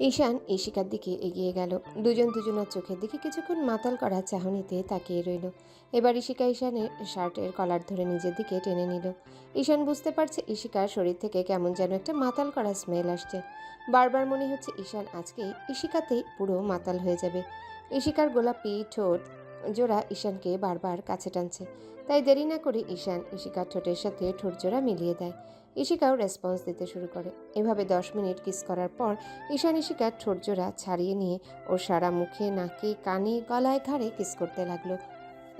ঈশান ঈশিকার দিকে এগিয়ে গেল। দুজন দুজনার চোখের দিকে কিছুক্ষণ মাতাল করা চাহনিতে তাকিয়ে রইল। এবার ঈশিকা ঈশানের শার্টের কলার ধরে নিজের দিকে টেনে নিল। ঈশান বুঝতে পারছে ঈশিকার শরীর থেকে কেমন যেন একটা মাতাল করা স্মেল আসছে। বারবার মনে হচ্ছে ঈশান আজকে ঈশিকাতেই পুরো মাতাল হয়ে যাবে। ঈশিকার গোলাপি ঠোঁট জোড়া ঈশানকে বারবার কাছে টানছে। তাই দেরি না করে ঈশান ঈশিকার ঠোঁটের সাথে ঠোঁট জোড়া মিলিয়ে দেয়। ঈশিকাও রেসপন্স দিতে শুরু করে। এভাবে 10 মিনিট কিস করার পর ঈশান ঈশিকার ঠোঁটজোড়া ছাড়িয়ে নিয়ে ওর সারা মুখে, নাকে, কানে, গলায়, ঘাড়ে কিস করতে লাগলো।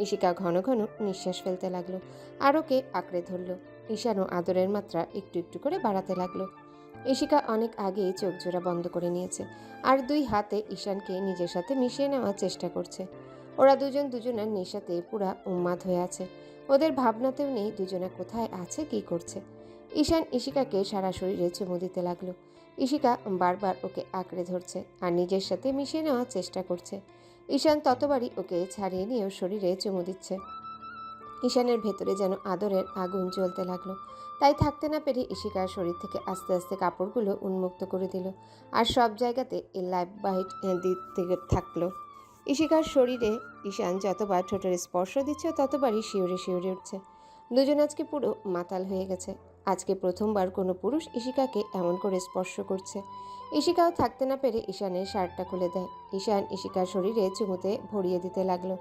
ঈশিকা ঘন ঘন নিঃশ্বাস ফেলতে লাগলো আর ওকে আঁকড়ে ধরলো। ঈশানও আদরের মাত্রা একটু একটু করে বাড়াতে লাগলো। ঈশিকা অনেক আগেই চোখ জোড়া বন্ধ করে নিয়েছে আর দুই হাতে ঈশানকে নিজের সাথে মিশিয়ে নেওয়ার চেষ্টা করছে। ওরা দুজন দুজনের নেশাতে পুরা উন্মাদ হয়ে আছে। ওদের ভাবনাতেও নেই দুজনে কোথায় আছে, কি করছে। ঈশান ঈশিকাকে সারা শরীরে চুমু দিতে লাগলো। ঈশিকা বারবার ওকে আঁকড়ে ধরছে আর নিজের সাথে মিশিয়ে নেওয়ার চেষ্টা করছে। ঈশান ততবারই ওকে ছাড়িয়ে নিয়ে ওর শরীরে চুমু দিচ্ছে। ঈশানের ভেতরে যেন আদরের আগুন জ্বলতে লাগলো। তাই থাকতে না পেরে ঈশিকার শরীর থেকে আস্তে আস্তে কাপড়গুলো উন্মুক্ত করে দিল আর সব জায়গাতে লাইফ বাইট দিতে থাকলো। ঈশিকার শরীরে ঈশান যতবার ঠোঁটের স্পর্শ দিচ্ছে ততবারই শিউরে শিউরে উঠছে। দুজন আজকে পুরো মাতাল হয়ে গেছে। আজকে প্রথমবার কোনো পুরুষ ঈশিকাকে এমন করে স্পর্শ করছে। ঈশিকাও থাকতে না পেরে ঈশানের শার্টটা খুলে দেয়। ঈশান ঈশিকার শরীরে চুমুতে ভরিয়ে দিতে লাগলো।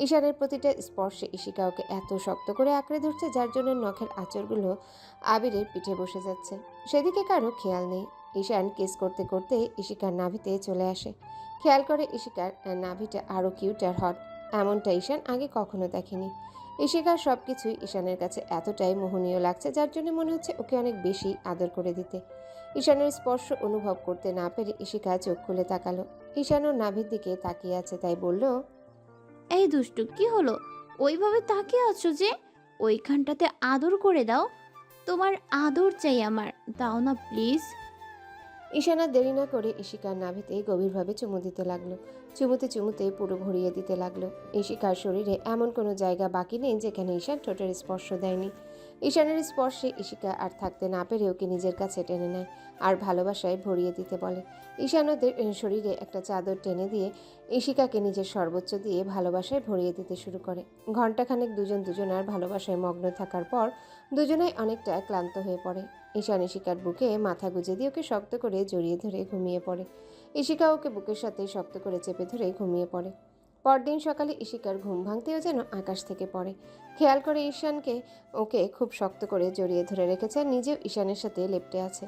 ঈশানের প্রতিটা স্পর্শে ঈশিকা ওকে এত শক্ত করে আঁকড়ে ধরছে যার জন্য নখের আঁচড়গুলো আবিরের পিঠে বসে যাচ্ছে। সেদিকে কারো খেয়াল নেই। ঈশান কিস করতে করতে ঈশিকার নাভিতে চলে আসে। খেয়াল করে ঈশিকার নাভিটা আরও কিউট আর হট। এমনটা ঈশান আগে কখনো দেখেনি। ঈশিকার সব কিছুই ঈশানের কাছে এতটাই মোহনীয় লাগছে যার জন্য মনে হচ্ছে ওকে অনেক বেশি আদর করে দিতে। ঈশানের স্পর্শ অনুভব করতে না পেরে ঈশিকা চোখ খুলে তাকালো। ঈশানও নাভির দিকে তাকিয়ে আছে তাই বলল, এই দুষ্টু, কি হলো? ওইভাবে তাকিয়ে আছো যে? ওইখানটাতে আদর করে দাও। তোমার আদর চাই আমার, দাও না প্লিজ। ঈশান আর দেরি না করে ঈশিকার নাভিতে গভীরভাবে চুমু দিতে লাগলো। চুমুতে চুমুতে পুরো ভরিয়ে দিতে লাগলো। ঈশিকার শরীরে এমন কোনো জায়গা বাকি নেই যেখানে ঈশান ঠোঁটের স্পর্শ দেয়নি। ঈশানের স্পর্শে ঈশিকা আর থাকতে না পেরে ওকে নিজের কাছে টেনে নেয় আর ভালোবাসায় ভরিয়ে দিতে বলে। ঈশান ওদের শরীরে একটা চাদর টেনে দিয়ে ঈশিকাকে নিজের সর্বোচ্চ দিয়ে ভালোবাসায় ভরিয়ে দিতে শুরু করে। ঘণ্টাখানেক দুজন দুজনার ভালোবাসায় মগ্ন থাকার পর দুজনাই অনেকটা ক্লান্ত হয়ে পড়ে। ঈশান ঈশিকার বুকে মাথা গুজে দিয়ে ওকে শক্ত করে জড়িয়ে ধরে ঘুমিয়ে পড়ে। ঈশিকা ওকে বুকের সাথে শক্ত করে চেপে ধরে ঘুমিয়ে পড়ে। পরদিন সকালে ঈশিকার ঘুম ভাঙতেও যেন আকাশ থেকে পড়ে। খেয়াল করে ঈশানকে ওকে খুব শক্ত করে জড়িয়ে ধরে রেখেছে আর নিজেও ঈশানের সাথে লেপ্টে আছে।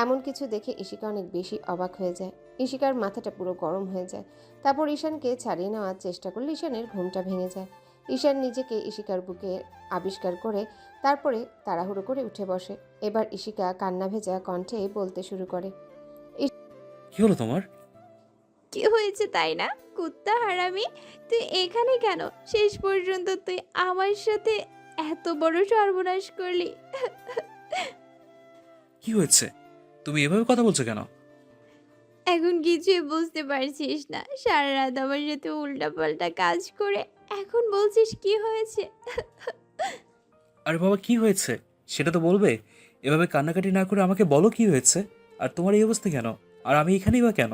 এমন কিছু দেখে ঈশিকা অনেক বেশি অবাক হয়ে যায়। ঈশিকার মাথাটা পুরো গরম হয়ে যায়। তারপর ঈশানকে ছাড়িয়ে নেওয়ার চেষ্টা করলে ঈশানের ঘুমটা ভেঙে যায়। ঈশান নিজেকে ঈশিকার বুকে আবিষ্কার করে তারপরে তাড়াহুড়ো করে উঠে বসে। এবার ঈশিকা কান্না ভেজা কণ্ঠে বলতে শুরু করে, কি হলো তোমার? কি হয়েছে তাই না? কুত্তা হারামি, তুই এখানে কেন? শেষ পর্যন্ত তুই আমার সাথে এত বড় সর্বনাশ করলি। কি হয়েছে? তুমি এভাবে কথা বলছো কেন? এখন কিছুই বুঝতে পারছিস না? সারা রাত আমার সাথে উল্টাপাল্টা কাজ করে এখন বলছিস কি হয়েছে? আরে বাবা, কি হয়েছে সেটা তো বলবে। এভাবে কান্নাকাটি না করে আমাকে বলো কি হয়েছে। আর তোমার এই অবস্থা কেন? আর আমি এখানেই বা কেন?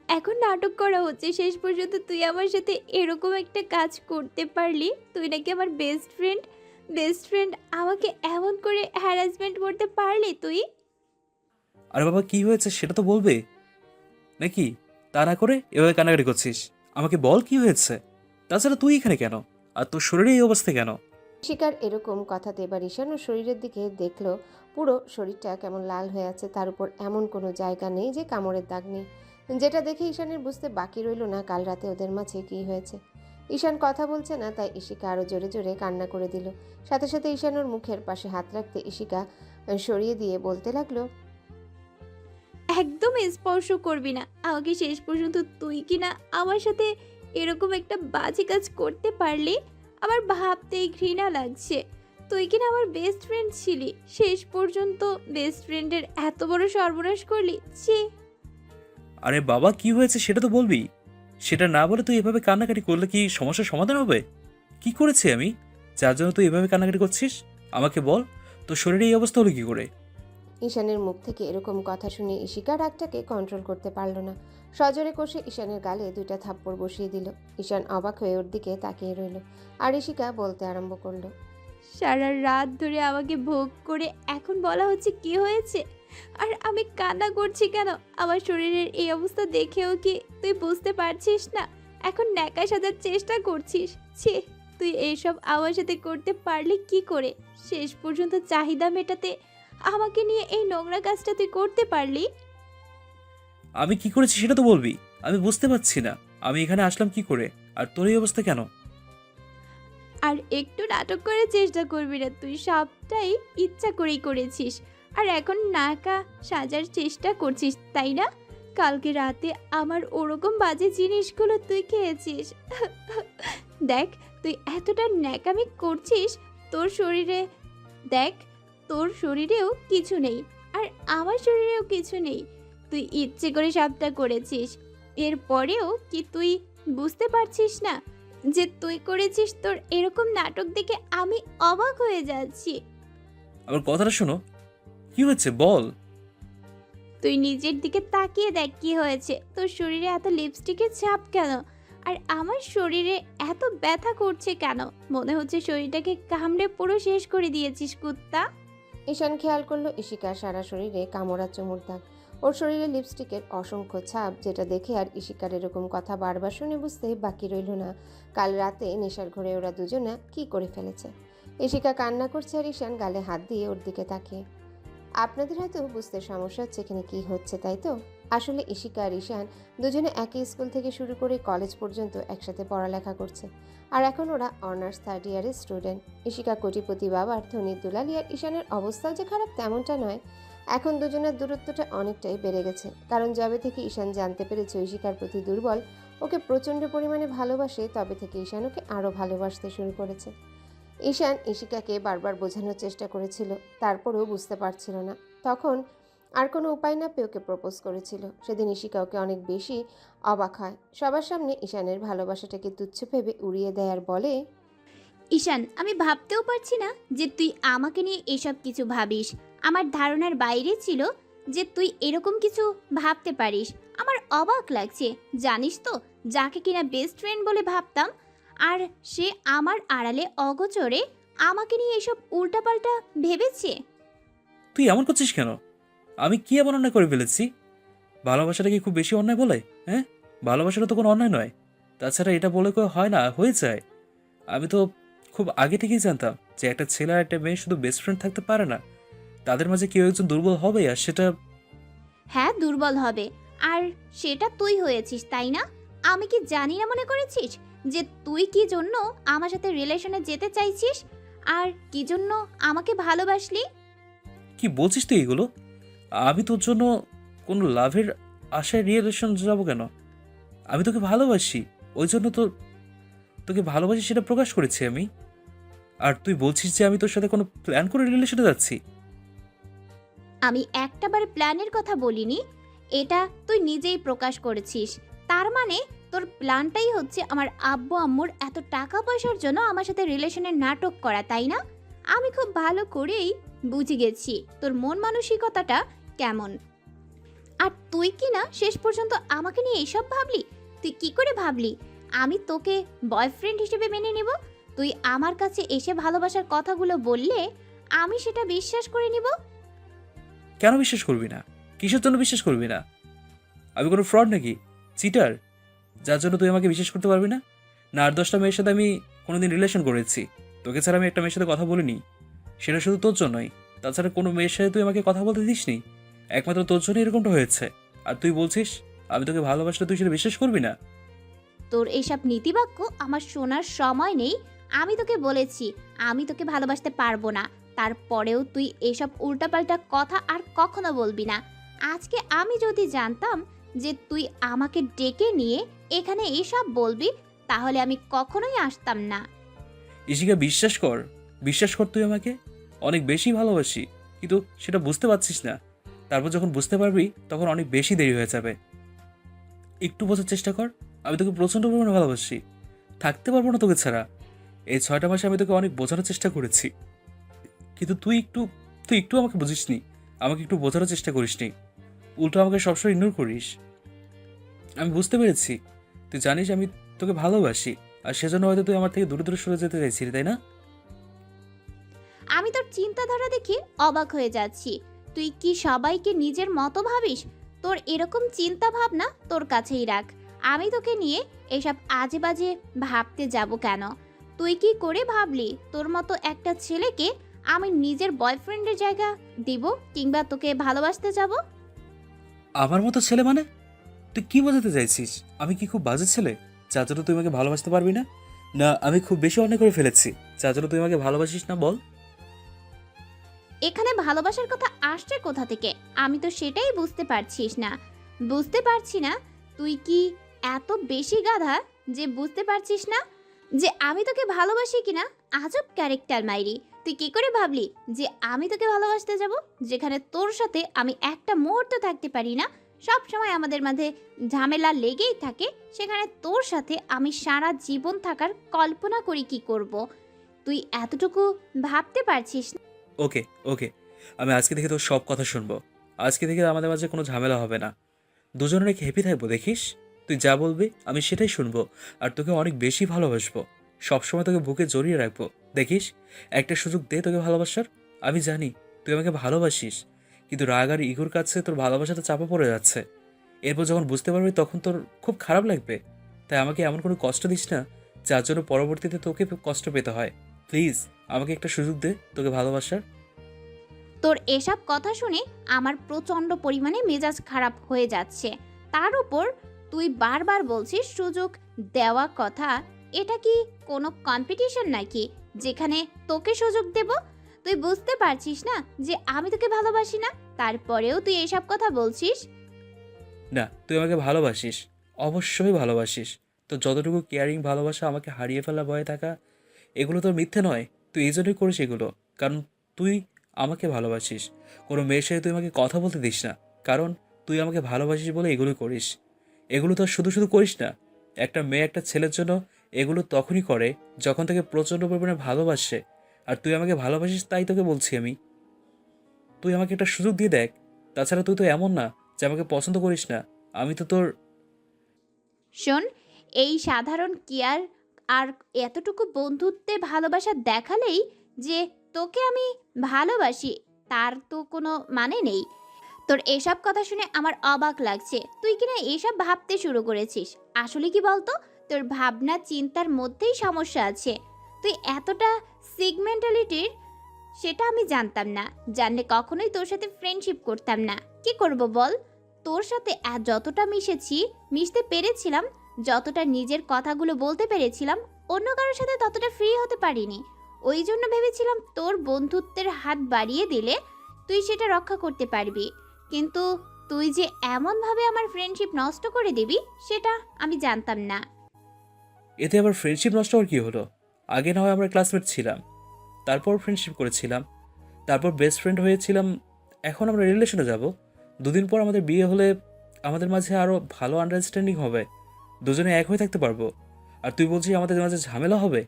এখন নাটক করা হচ্ছে। শেষ পর্যন্ত তুই আমার সাথে এরকম একটা কাজ করতে পারলি? তুই নাকি আমার বেস্ট ফ্রেন্ড, বেস্ট ফ্রেন্ড আমাকে এমন করে হ্যারাসমেন্ট করতে পারলি তুই? আরে বাবা, কি হয়েছে সেটা তো বলবে নাকি? তা না করে এভাবে কান্নাকাটি করছিস। আমাকে বল কি হয়েছে। তাছাড়া তুই এখানে কেন? আর তোর শরীরে এই অবস্থা কেন? শিকার এরকম কথাতে এবার ঈশান ওর শরীরের দিকে দেখলো। পুরো শরীরটা কেমন লাল হয়ে আছে, তার উপর এমন কোনো জায়গা নেই যে কামড়ের দাগ নেই। যেটা দেখে ঈশানের বুঝতে বাকি রইল না কাল রাতে ওদের মাঝে কী হয়েছে। ঈশান কথা বলছে না তাই ঈশিকা আরও জোরে জোরে কান্না করে দিল। সাথে সাথে ঈশান ওর মুখের পাশে হাত রাখতে ঈশিকা সরিয়ে দিয়ে বলতে লাগলো, একদম স্পর্শ করবি না আমাকে। শেষ পর্যন্ত তুই কি না আমার সাথে এরকম একটা বাজে কাজ করতে পারলি? আমার ভাবতেই ঘৃণা লাগছে। তুই কি না আমার বেস্ট ফ্রেন্ড ছিলি, শেষ পর্যন্ত বেস্ট ফ্রেন্ডের এত বড় সর্বনাশ করলি। ছি! আরে বাবা, কি হয়েছে সেটা তো বলবি। সেটা না বলে তুই এভাবে কান্নাকাটি করলে কি সমস্যার সমাধান হবে? কি করেছি আমি যার জন্য তুই এভাবে কান্নাকাটি করছিস? আমাকে বল, তোর শরীরে এই অবস্থা হলো কি করে? ঈশানের মুখ থেকে এরকম কথা শুনে ঈশিকা রাগটাকে কন্ট্রোল করতে পারল না। সজোরে কষে ঈশানের গালে 2টা থাপ্পড় বসিয়ে দিল। ঈশান অবাক হয়ে ওর দিকে তাকিয়ে রইল, আর ঈশিকা বলতে আরম্ভ করলো, সারা রাত ধরে আমাকে ভোগ করে এখন বলা হচ্ছে কি হয়েছে, আর আমি কান্না করছি কেন? আমার শরীরের এই অবস্থা দেখেও কি তুই বুঝতে পারছিস না? এখন ন্যাকা সাজার চেষ্টা করছিস। ছি, তুই এইসব আমার সাথে করতে পারলি কি করে? শেষ পর্যন্ত চাহিদা মেটাতে আমাকে নিয়ে এই নোংরা কাজটা তুই করতে পারলি? আমি কি করেছি সেটা তো বলবি। আমি বুঝতে পারছি না আমি এখানে আসলাম কি করে, আর তোর এই অবস্থা কেন? আর একটু নাটক করার চেষ্টা করবি না, তুই সবটাই ইচ্ছা করেই করেছিস। আর এখন নাকা সাজার চেষ্টা করছিস, তাই না? কালকে রাতে আমার ওরকম বাজে জিনিসগুলো তুই খেয়েছিস। দেখ, তুই এতটা ন্যাকামি করছিস, তোর শরীরে দেখ, তোর শরীরেও কিছু নেই, আর আমার শরীরেও কিছু নেই। তুই ইচ্ছে করে সবটা করেছিস। এরপরেও কি তুই বুঝতে পারছিস না যে তুই করেছিস? তোর এরকম নাটক দেখে আমি অবাক হয়ে যাচ্ছি। আবার কথাটা শোনো, কি হচ্ছে বল। তুই নিজের দিকে তাকিয়ে দেখ কি হয়েছে। তোর শরীরে এত লিপস্টিকের ছাপ কেন? আর আমার শরীরে এত ব্যথা করছে কেন? মনে হচ্ছে শরীরটাকে কামড়ে পুরো শেষ করে দিয়েছিস, কুত্তা। ঈশান খেয়াল করলো ঈশিকার সারা শরীরে কামড়া চুমুর দাগ, ওর শরীরে লিপস্টিকের অসংখ্য ছাপ, যেটা দেখে আর ঈশিকার এরকম কথা বারবার শুনে বুঝতে বাকি রইল না কাল রাতে নেশার ঘরে ওরা দুজনা কি করে ফেলেছে। ঈশিকা কান্না করছে আর ঈশান গালে হাত দিয়ে ওর দিকে তাকিয়ে। আপনাদের হয়তো বুঝতে সমস্যা হচ্ছে এখানে কি হচ্ছে, তাই তো? আসলে ঈশিকা আর ঈশান দুজনে একই স্কুল থেকে শুরু করে কলেজ পর্যন্ত একসাথে পড়ালেখা করছে, আর এখন ওরা অনার্স 3rd ইয়ারের স্টুডেন্ট। ঈশিকা কোটিপতি বাবার ধনীর দুলালি, আর ঈশানের অবস্থাও যে খারাপ তেমনটা নয়। এখন দুজনের দূরত্বটা অনেকটাই বেড়ে গেছে, কারণ যবে থেকে ঈশান জানতে পেরেছে ঈশিকার প্রতি দুর্বল, ওকে প্রচণ্ড পরিমাণে ভালোবাসে, তবে থেকে ঈশান ওকে আরও ভালোবাসতে শুরু করেছে। ঈশান ঈশিকাকে বারবার বোঝানোর চেষ্টা করেছিল, তারপরেও বুঝতে পারছিল না। তখন আর কোনো উপায় না পেয়ে ওকে প্রপোজ করেছিল। সেদিন ঈশিকা ওকে অনেক বেশি অবাক হয়। সবার সামনে ঈশানের ভালোবাসাটাকে তুচ্ছ ভেবে উড়িয়ে দেয় আর বলে, ঈশান, আমি ভাবতেও পারছি না যে তুই আমাকে নিয়ে এসব কিছু ভাবিস। আমার ধারণার বাইরে ছিল যে তুই এরকম কিছু ভাবতে পারিস। আমার অবাক লাগছে। জানিস তো, যাকে কিনা বেস্ট ফ্রেন্ড বলে ভাবতাম, আর সে আমার আড়ালে অগোচরে আমাকে নিয়ে এসব উল্টাপাল্টা ভেবেছে। তুই এমন করছিস কেন? আমি কি এমন অন্যায় করে ফেলেছি? ভালোবাসাটা কি খুব বেশি অন্যায় বলে? হ্যাঁ, ভালোবাসাটা তো কোনো অন্যায় নয়। তাছাড়া এটা বলে কেউ হয় না, হয়ে যায়। আমি তো খুব আগে থেকেই জানতাম যে একটা ছেলে আর একটা মেয়ে শুধু বেস্ট ফ্রেন্ড থাকতে পারে না, তাদের মাঝে কেউ একজন দুর্বল হবে, আর সেটা হ্যাঁ, দুর্বল হবে। আর সেটা তুই হয়েছিস, তাই না? আমি কি জানি না মনে করেছিস যে তুই কি জন্য আমার সাথে রিলেশনে যেতে চাইছিস, আর কি জন্য আমাকে ভালোবাসলি? কি বলছিস তুই এগুলো? আমি তোর জন্য কোনো লাভের আশায় রিলেশন যাবো কেন? আমি তোকে ভালোবাসি, ওই জন্য তো তোকে ভালোবাসি সেটা প্রকাশ করেছি আমি। আর তুই বলছিস যে আমি তোর সাথে কোনো প্ল্যান করে রিলেশনে যাচ্ছি? আমি একটাবার প্ল্যানের কথা বলিনি, এটা তুই নিজেই প্রকাশ করেছিস। তার মানে তোর প্ল্যানটাই হচ্ছে আমার আব্বু আম্মুর এত টাকা পয়সার জন্য আমার সাথে রিলেশনের নাটক করা, তাই না? আমি খুব ভালো করেই বুঝে গেছি তোর মন মানসিকতাটা কেমন। আর তুই কি না শেষ পর্যন্ত আমাকে নিয়ে এইসব ভাবলি? তুই কি করে ভাবলি আমি তোকে বয়ফ্রেন্ড হিসেবে মেনে নেব? তুই আমার কাছে এসে ভালোবাসার কথাগুলো বললে আমি সেটা বিশ্বাস করে নিব? কেন বিশ্বাস করবি না? কিসের জন্য বিশ্বাস করবি না? আমি কোনো ফ্রড নাকি, চিটার, যার জন্য তুই আমাকে বিশ্বাস করতে পারবি না? না, আর 10টা মেয়ের সাথে আমি কোনোদিন রিলেশন করেছি, তোকে ছাড়া আমি একটা মেয়ের সাথে কথা বলিনি, সেটা শুধু তোর জন্যই। তাছাড়া কোনো মেয়ের সাথে তুই আমাকে কথা বলতে দিসনি, একমাত্র তোর জন্য এরকমটা হয়েছে। আর তুই বলছিস আমি তোকে ভালোবাসলে তুই সেটা বিশ্বাস করবি না? তোর এইসব নীতিবাক্য আমার শোনার সময় নেই। আমি তোকে বলেছি আমি তোকে ভালোবাসতে পারবো না, তারপরেও তুই এইসব উল্টাপাল্টা কথা আর কখনো বলবি না। আজকে আমি যদি জানতাম যে তুই আমাকে ডেকে নিয়ে এখানে এসব বলবি, তাহলে আমি কখনোই আসতাম না। ইশিকা, বিশ্বাস কর, বিশ্বাস কর, তুই আমাকে অনেক বেশি ভালোবাসি, কিন্তু সেটা বুঝতে পারছিস না। তারপর যখন বুঝতে পারবি তখন অনেক বেশি দেরি হয়ে যাবে। একটু বোঝার চেষ্টা কর, আমি তোকে প্রচণ্ড পরিমাণে ভালোবাসি, থাকতে পারবো না তোকে ছাড়া। এই 6টা মাসে আমি তোকে অনেক বোঝানোর চেষ্টা করেছি, কিন্তু তুই একটু আমাকে বুঝিসনি। আমাকে একটু বোঝার চেষ্টা করিসনি, উল্টো আমাকে সবসময় ইগনোর করিস। আমি বুঝতে পেরেছি তুই জানিস আমি তোকে ভালোবাসি, আর সেজন্য হয়তো তুই আমার থেকে দূরে দূরে সরে যেতে চাইছিলি, তাই না? আমি তোর চিন্তাধারা দেখে অবাক হয়ে যাচ্ছি। তুই কি সবাইকে নিজের মতো ভাবিস? তোর এরকম চিন্তা ভাবনা তোর কাছেই রাখ। আমি তোকে নিয়ে এসব আজে বাজে ভাবতে যাব কেন? তুই কি করে ভাবলি তোর মতো একটা ছেলেকে আমি নিজের বয়ফ্রেন্ডের জায়গা দিব, কিংবা তোকে ভালোবাসতে যাব? আমার মতো ছেলে মানে? তুই কি বোঝাতে চাইছিস? আমি কি খুব বাজে ছেলে যার জন্য তুই আমাকে ভালোবাসতে পারবি না? না আমি খুব বেশি অন্যায় করে ফেলেছি যার জন্য তুই আমাকে ভালোবাসিস না, বল? এখানে ভালোবাসার কথা আসছে কোথা থেকে? আমি তো সেটাই বুঝতে পারছি না। তুই কি এত বেশি গাধা যে বুঝতে পারছিস না যে আমি তোকে ভালোবাসি কিনা? আজব ক্যারেক্টার মাইরি। তুই কি করে ভাবলি যে আমি তোকে ভালোবাসতে যাব, যেখানে তোর সাথে আমি একটা মুহূর্ত থাকতে পারি না? সব সময় আমাদের মাঝে ঝামেলা লেগেই থাকে, সেখানে তোর সাথে আমি সারা জীবন থাকার কল্পনা করি কি করব? তুই এতটুকু ভাবতে পারছিস না? ওকে ওকে, আমি আজকে থেকে তোর সব কথা শুনবো। আজকে থেকে আমাদের মাঝে কোনো ঝামেলা হবে না, দুজনে রেখে হ্যাপি থাকবো, দেখিস? তুই যা বলবি আমি সেটাই শুনবো, আর তোকে অনেক বেশি ভালোবাসবো। সবসময় তোকে বুকে জড়িয়ে রাখবো, দেখিস? একটা সুযোগ দে তোকে ভালোবাসার। আমি জানি তুই আমাকে ভালোবাসিস, কিন্তু রাগ আর ইগোর কাছে তোর ভালোবাসাটা চাপা পড়ে যাচ্ছে। এরপর যখন বুঝতে পারবি তখন তোর খুব খারাপ লাগবে। তাই আমাকে এমন কোনো কষ্ট দিস না যার জন্য পরবর্তীতে তোকে কষ্ট পেতে হয়। প্লিজ আমাকে একটা সুযোগ দে তোকে ভালোবাসার। তোর এসব কথা শুনে আমার প্রচণ্ড পরিমাণে মেজাজ খারাপ হয়ে যাচ্ছে। তার উপর তুই বারবার বলছিস সুযোগ দেওয়া কথা। এটা কি কোনো কম্পিটিশন নাকি যেখানে তোকে সুযোগ দেব? তুই বুঝতে পারছিস না যে আমি তোকে ভালোবাসি না? তারপরেও তুই এসব কথা বলছিস। না, তুই আমাকে ভালোবাসিস, অবশ্যই ভালোবাসিস। তো যতটুকু কেয়ারিং ভালোবাসা আমাকে হারিয়ে ফেলা ভয়ে থাকা, এগুলো তোর মিথ্যে নয়। তুই এই জন্যই করিস এগুলো, কারণ তুই আমাকে ভালোবাসিস। কোনো মেয়ের সাথে তুই আমাকে কথা বলতে দিস না, কারণ তুই আমাকে ভালোবাসিস বলে এগুলো করিস। এগুলো তো আর শুধু শুধু করিস না। একটা মেয়ে একটা ছেলের জন্য এগুলো তখনই করে যখন তাকে প্রচণ্ড পরিমাণে ভালোবাসে। আর তুই আমাকে ভালোবাসিস তাই তোকে বলছি আমি। তুই আমাকে একটা সুযোগ দিয়ে দেখ। তাছাড়া তুই তো এমন না যে আমাকে পছন্দ করিস না। আমি তো তোর। শোন, এই সাধারণ কেয়ার আর এতটুকু বন্ধুত্বে ভালোবাসা দেখালেই যে তোকে আমি ভালোবাসি, তার তো কোনো মানে নেই। তোর এসব কথা শুনে আমার অবাক লাগছে। তুই কিনা এসব ভাবতে শুরু করেছিস। আসলে কি বলতো, তোর ভাবনা চিন্তার মধ্যেই সমস্যা আছে। তুই এতটা সিগমেন্টালিটির, সেটা আমি জানতাম না। জানলে কখনোই তোর সাথে ফ্রেন্ডশিপ করতাম না। কি করব বল? তোর সাথে যতটা মিশতে পেরেছিলাম, যতটা নিজের কথাগুলো বলতে পেরেছিলাম, অন্য কারোর সাথে ততটা ফ্রি হতে পারিনি। ওই জন্য ভেবেছিলাম তোর বন্ধুত্বের হাত বাড়িয়ে দিলে তুই সেটা রক্ষা করতে পারবি। কিন্তু তুই যে এমনভাবে আমার ফ্রেন্ডশিপ নষ্ট করে দিবি, সেটা আমি জানতাম না। এতে আবার ফ্রেন্ডশিপ নষ্ট হওয়ার কি হলো? আগে না হয় আমরা ক্লাসমেট ছিলাম, তারপর ফ্রেন্ডশিপ করেছিলাম, তারপর বেস্ট ফ্রেন্ড হয়েছিলাম, এখন আমরা রিলেশনে যাব। দুদিন পর আমাদের বিয়ে হলে আমাদের মাঝে আরও ভালো আন্ডারস্ট্যান্ডিং হবে, দুজনে এক হয়ে থাকতে পারবো। আর তুই বলছিস আমাদের মাঝে ঝামেলা হবে?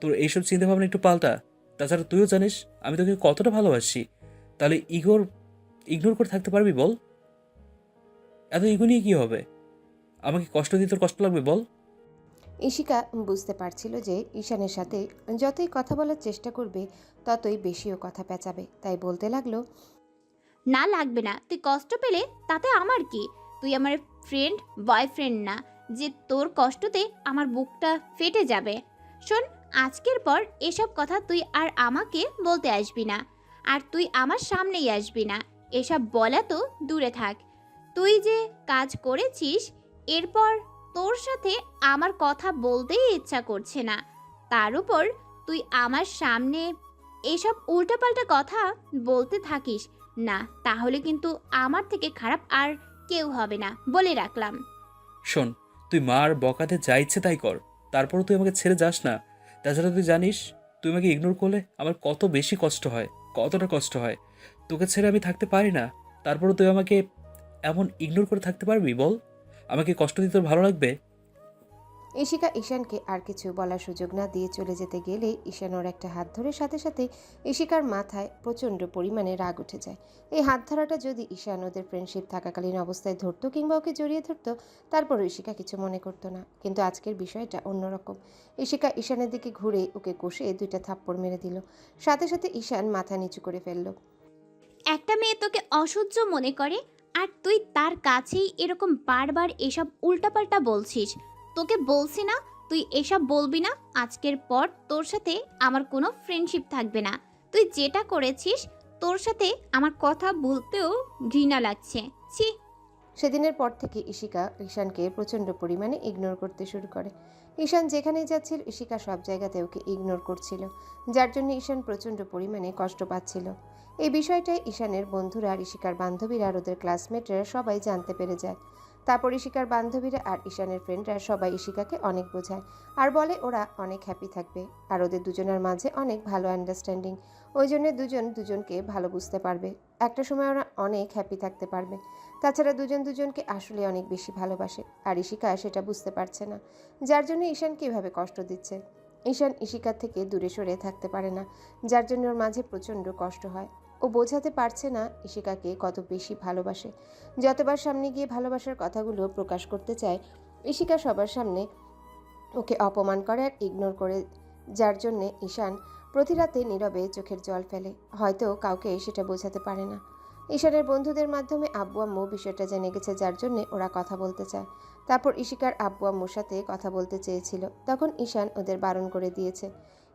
তোর এইসব চিন্তাভাবনা একটু পাল্টা। তাছাড়া তুইও জানিস আমি তোকে কতটা ভালোবাসি। তাহলে ইগনোর করে থাকতে পারবি বল? এত ইগো নিয়ে কী হবে? আমাকে কষ্ট দিতে তোর কষ্ট লাগবে বল? ঈশিকা বুঝতে পারছিল যে ঈশানের সাথে যতই কথা বলার চেষ্টা করবে ততই বেশিও কথা পেঁচাবে, তাই বলতে লাগলো, না, লাগবে না। তুই কষ্ট পেলে তাতে আমার কি? তুই আমার ফ্রেন্ড, বয়ফ্রেন্ড না যে তোর কষ্টতে আমার বুকটা ফেটে যাবে। শোন, আজকের পর এসব কথা তুই আর আমাকে বলতে আসবি না। আর তুই আমার সামনেই আসবি না। এসব বলা তো দূরে থাক। তুই যে কাজ করেছিস, এরপর তোর সাথে আমার কথা বলতেই ইচ্ছা করছে না। তার উপর তুই আমার সামনে এসব উল্টাপাল্টা কথা বলতে থাকিস না, তাহলে কিন্তু আমার থেকে খারাপ আর কেউ হবে না, বলে রাখলাম। শোন, তুই মার বকাতে যা ইচ্ছে তাই কর, তারপরও তুই আমাকে ছেড়ে যাস না। তাছাড়া তুই জানিস তুই আমাকে ইগনোর করলে আমার কত বেশি কষ্ট হয়, কতটা কষ্ট হয়। তোকে ছেড়ে আমি থাকতে পারি না, তারপরও তুই আমাকে এমন ইগনোর করে থাকতে পারবি বল? আমাকে কষ্ট দিতে তোর ভালো লাগবে? ইশিকা ঈশানকে আর কিছু বলার সুযোগ না দিয়ে চলে যেতে গেলেই ঈশান ওর একটা হাত ধরে সাথে সাথে ইশিকার মাথায় প্রচণ্ড পরিমাণে রাগ উঠে যায়। এই হাত ধরাটা যদি ঈশান ওদের ফ্রেন্ডশিপ থাকাকালীন অবস্থায় ধরতো কিংবা ওকে জড়িয়ে ধরতো, তারপরও ইশিকা কিছু মনে করতো না। কিন্তু আজকের বিষয়টা অন্যরকম। ইশিকা ঈশানের দিকে ঘুরে ওকে কষে 2টা থাপ্পড় মেরে দিল। সাথে সাথে ঈশান মাথা নিচু করে ফেলল। একটা মেয়ে তোকে অসহ্য মনে করে, আর তুই তার কাছেই এরকম বারবার এসব উল্টাপাল্টা বলছিস। তোকে বলছি না তুই এসব বলবি না। আজকের পর তোর সাথে আমার কোনো ফ্রেন্ডশিপ থাকবে না। তুই যেটা করেছিস, তোর সাথে আমার কথা বলতেও ঘৃণা লাগছে। ছি। সেদিনের পর থেকে ইশিকা ঈশানকে প্রচণ্ড পরিমাণে ইগনোর করতে শুরু করে। ঈশান যেখানেই যাচ্ছিল ইশিকা সব জায়গাতে ওকে ইগনোর করছিল, যার জন্য ঈশান প্রচণ্ড পরিমাণে কষ্ট পাচ্ছিল। এই বিষয়টাই ঈশানের বন্ধুরা আর ইশিকার বান্ধবীরা আর ওদের ক্লাসমেটরা সবাই জানতে পেরে যায়। তারপর ইশিকার বান্ধবীরা আর ঈশানের ফ্রেন্ডরা সবাই ইশিকাকে অনেক বোঝায় আর বলে ওরা অনেক হ্যাপি থাকবে আর ওদের দুজনের মাঝে অনেক ভালো আন্ডারস্ট্যান্ডিং। ওই জন্য দুজন দুজনকে ভালো বুঝতে পারবে, একটা সময় ওরা অনেক হ্যাপি থাকতে পারবে। তাছাড়া দুজন দুজনকে আসলে অনেক বেশি ভালোবাসে আর ইশিকা সেটা বুঝতে পারছে না, যার জন্য ঈশান কীভাবে কষ্ট দিচ্ছে। ঈশান ইশিকার থেকে দূরে সরে থাকতে পারে না, যার জন্য ওর মাঝে প্রচণ্ড কষ্ট হয়। ও বোঝাতে পারছে না ইশিকাকে কত বেশি ভালোবাসে। যতবার সামনে গিয়ে ভালোবাসার কথাগুলো প্রকাশ করতে চায়, ইশিকা সবার সামনে ওকে অপমান করে আর ইগনোর করে, যার জন্যে ঈশান প্রতি রাতে নীরবে চোখের জল ফেলে। হয়তো কাউকে সেটা বোঝাতে পারে না। ঈশানের বন্ধুদের মাধ্যমে আব্বু আম্মু বিষয়টা জেনে গেছে, যার জন্যে ওরা কথা বলতে চায়। তারপর ইশিকার আব্বু আম্মুর সাথে কথা বলতে চেয়েছিল, তখন ঈশান ওদের বারণ করে দিয়েছে।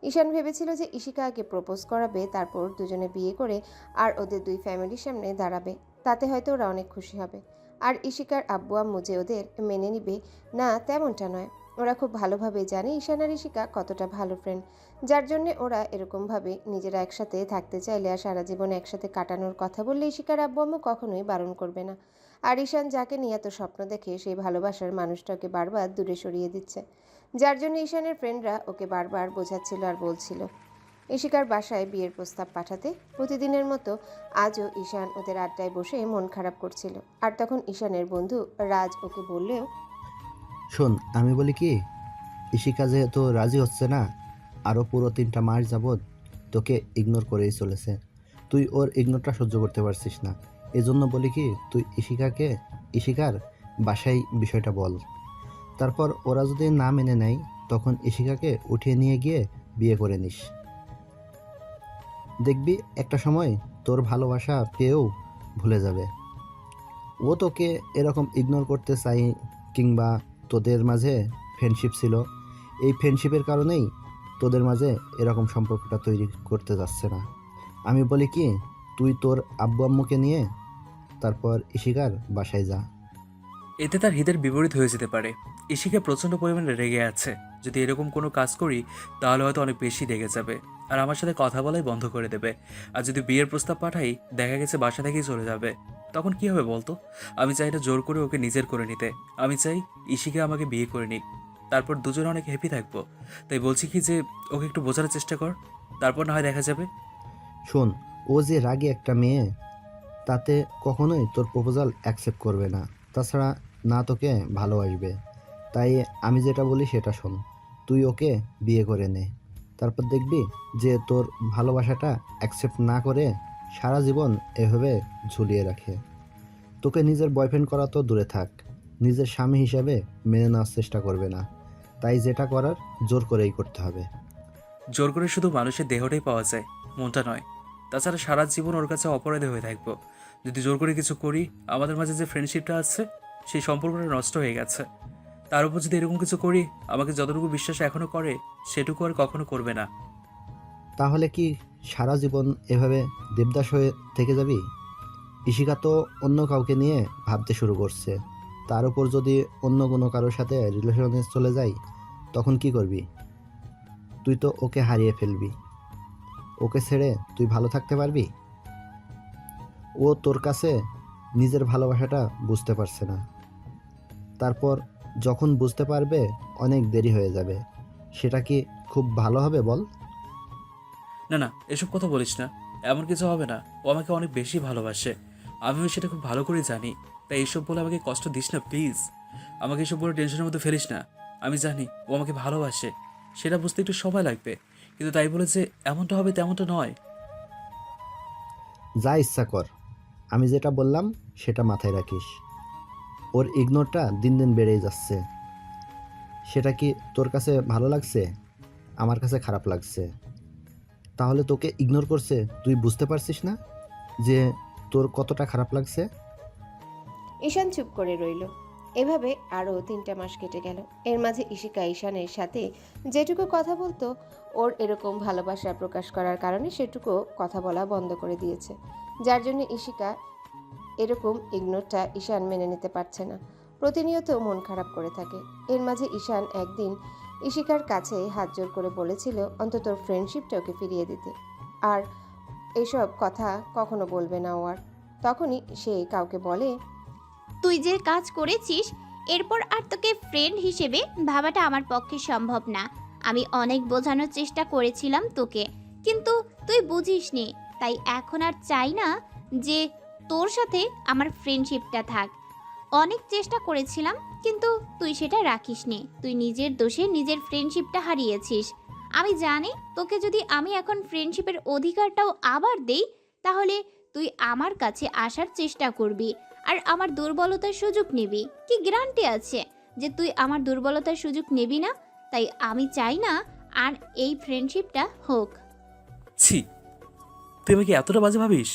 ঈশান ভেবেছিল যে ইশিকা আগে প্রপোজ করাবে, তারপর দুজনে বিয়ে করে আর ওদের দুই ফ্যামিলির সামনে দাঁড়াবে। তাতে হয়তো ওরা অনেক খুশি হবে। আর ইশিকার আব্বু আম্মু যে ওদের মেনে নিবে না, তেমনটা নয়। ওরা খুব ভালোভাবে জানে ঈশান আর ইশিকা কতটা ভালো ফ্রেন্ড, যার জন্যে ওরা এরকমভাবে নিজেরা একসাথে থাকতে চাইলে আর সারা জীবন একসাথে কাটানোর কথা বললে ইশিকার আব্বু আম্মু কখনোই বারণ করবে না। আর ঈশান যাকে নিয়ে এত স্বপ্ন দেখে, সেই ভালোবাসার মানুষটাকে বারবার দূরে সরিয়ে দিচ্ছে, যার জন্য ঈশানের ফ্রেন্ডরা ওকে বারবার বোঝাচ্ছিল আর বলছিল ইশিকার বাসায় বিয়ের প্রস্তাব পাঠাতে। প্রতিদিনের মতো আজও ঈশান ওদের আড্ডায় বসে মন খারাপ করছিল। আর তখন ঈশানের বন্ধু রাজ ওকে বললেও, শোন, আমি বলি কি, ইশিকা যেহেতু রাজি হচ্ছে না, আরও পুরো 3টা মাস যাবৎ তোকে ইগনোর করেই চলেছে। তুই ওর ইগনোরটা সহ্য করতে পারছিস না। এজন্য বলি কি, তুই ইশিকার বাসায় বিষয়টা বল। তারপর ওরা যদি না মেনে নেয়, তখন ইশিকাকে উঠিয়ে নিয়ে গিয়ে বিয়ে করে নিস। দেখবি একটা সময় তোর ভালোবাসা পেয়েও ভুলে যাবে। ও তোকে এরকম ইগনোর করতে চাই, কিংবা তোদের মাঝে ফ্রেন্ডশিপ ছিল, এই ফ্রেন্ডশিপের কারণেই তোদের মাঝে এরকম সম্পর্কটা তৈরি করতে যাচ্ছে না। আমি বলি কি, তুই তোর আব্বু আম্মুকে নিয়ে তারপর ইশিকার বাসায় যা। এতে তার হিতের বিপরীত হয়ে যেতে পারে। ইশিকা প্রচণ্ড পরিমাণে রেগে আছে। যদি এরকম কোনো কাজ করি তাহলে হয়তো অনেক বেশি রেগে যাবে আর আমার সাথে কথা বলাই বন্ধ করে দেবে। আর যদি বিয়ের প্রস্তাব পাঠাই, দেখা গেছে বাসা থেকেই চলে যাবে, তখন কি হবে বলতো? আমি চাই না জোর করে ওকে নিজের করে নিতে। আমি চাই ইশিকা আমাকে বিয়ে করে নিক, তারপর দুজনে অনেক হ্যাপি থাকবো। তাই বলছি কি যে ওকে একটু বোঝার চেষ্টা কর, তারপর না হয় দেখা যাবে। শোন, ও যে রাগী একটা মেয়ে, তাতে কখনোই তোর প্রপোজাল অ্যাকসেপ্ট করবে না। তাছাড়া না তোকে ভালোবাসবে। তাই আমি যেটা বলি সেটা শোন। তুই ওকে বিয়ে করে নে, তারপর দেখবি যে তোর ভালোবাসাটা অ্যাকসেপ্ট না করে সারা জীবন এভাবে ঝুলিয়ে রাখে। তোকে নিজের বয়ফ্রেন্ড করা তো দূরে থাক, নিজের স্বামী হিসাবে মেনে নেওয়ার চেষ্টা করবে না। তাই যেটা করার জোর করেই করতে হবে। জোর করে শুধু মানুষের দেহটাই পাওয়া যায়, মনটা নয়। তাছাড়া সারা জীবন ওর কাছে অপরাধী হয়ে থাকবো যদি জোর করে কিছু করি। আমাদের মাঝে যে ফ্রেন্ডশিপটা আছে, সেই সম্পর্কটা নষ্ট হয়ে গেছে। তার উপর যদি এরকম কিছু করি, আমাকে যতটুকু বিশ্বাস এখনো করে সেটুকু আর কখনো করবে না। তাহলে কি সারা জীবন এভাবে দেবদাস হয়ে থেকে যাবি? ইশিকা তো অন্য কাউকে নিয়ে ভাবতে শুরু করছে। তার উপর যদি অন্য কোনো কারোর সাথে রিলেশনে চলে যায়, তখন কি করবি? তুই তো ওকে হারিয়ে ফেলবি। ওকে ছেড়ে তুই ভালো থাকতে পারবি? ও তোর কাছে নিজের ভালোবাসাটা বুঝতে পারছে না। তারপর যখন বুঝতে পারবে, অনেক দেরি হয়ে যাবে। সেটা কি খুব ভালো হবে বল? না না, এসব কথা বলিস না। এমন কিছু হবে না। ও আমাকে অনেক বেশি ভালোবাসে, আমিও সেটা খুব ভালো করে জানি। তাই এসব বলে আমাকে কষ্ট দিস না প্লিজ। আমাকে এসব বলে টেনশনের মধ্যে ফেলিস না। আমি জানি ও আমাকে ভালোবাসে, সেটা বুঝতে একটু সময় লাগবে, কিন্তু তাই বলে যে এমনটা হবে তেমনটা নয়। যা ইচ্ছা কর, আমি যেটা বললাম সেটা মাথায় রাখিস। ওর ইগনোরটা দিন দিন বেড়েই যাচ্ছে। সেটা কি তোর কাছে ভালো লাগছে? আমার কাছে খারাপ লাগছে। তাহলে তোকে ইগনোর করছে, তুই বুঝতে পারছিস না যে তোর কতটা খারাপ লাগছে? ঈশান চুপ করে রইল। এভাবে আরও 3টা মাস কেটে গেল। এর মাঝে ইশিকা ঈশানের সাথে যেটুকু কথা বলতো, ওর এরকম ভালোবাসা প্রকাশ করার কারণে সেটুকু কথা বলা বন্ধ করে দিয়েছে, যার জন্য ইশিকা এরকম ইগনোরটা ঈশান মেনে নিতে পারছে না। প্রতিনিয়ত মন খারাপ করে থাকে। এর মাঝে ঈশান একদিন ইশিকার কাছে হাত জোর করে বলেছিল অন্তত ফ্রেন্ডশিপটা ওকে ফিরিয়ে দিতে, আর এসব কথা কখনো বলবে না ও আর। তখনই সে কাউকে বলে, তুই যে কাজ করেছিস এরপর আর তোকে ফ্রেন্ড হিসেবে ভাবাটা আমার পক্ষে সম্ভব না। আমি অনেক বোঝানোর চেষ্টা করেছিলাম তোকে, কিন্তু তুই বুঝিসনি। তাই এখন আর চাই না যে তোর সাথে আমার ফ্রেন্ডশিপটা থাক। অনেক চেষ্টা করেছিলাম, কিন্তু তুই সেটা রাখিসনি। তুই নিজের দোষে নিজের ফ্রেন্ডশিপটা হারিয়েছিস। আমি জানি তোকে যদি আমি এখন ফ্রেন্ডশিপের অধিকারটাও আবার দেই, তাহলে তুই আমার কাছে আসার চেষ্টা করবি আর আমার দুর্বলতার সুযোগ নিবি। কি গ্যারান্টি আছে যে তুই আমার দুর্বলতার সুযোগ নিবি না? তাই আমি চাই না আর এই ফ্রেন্ডশিপটা হোক। ছি, তুই আমাকে এতটা বাজে ভাবিস?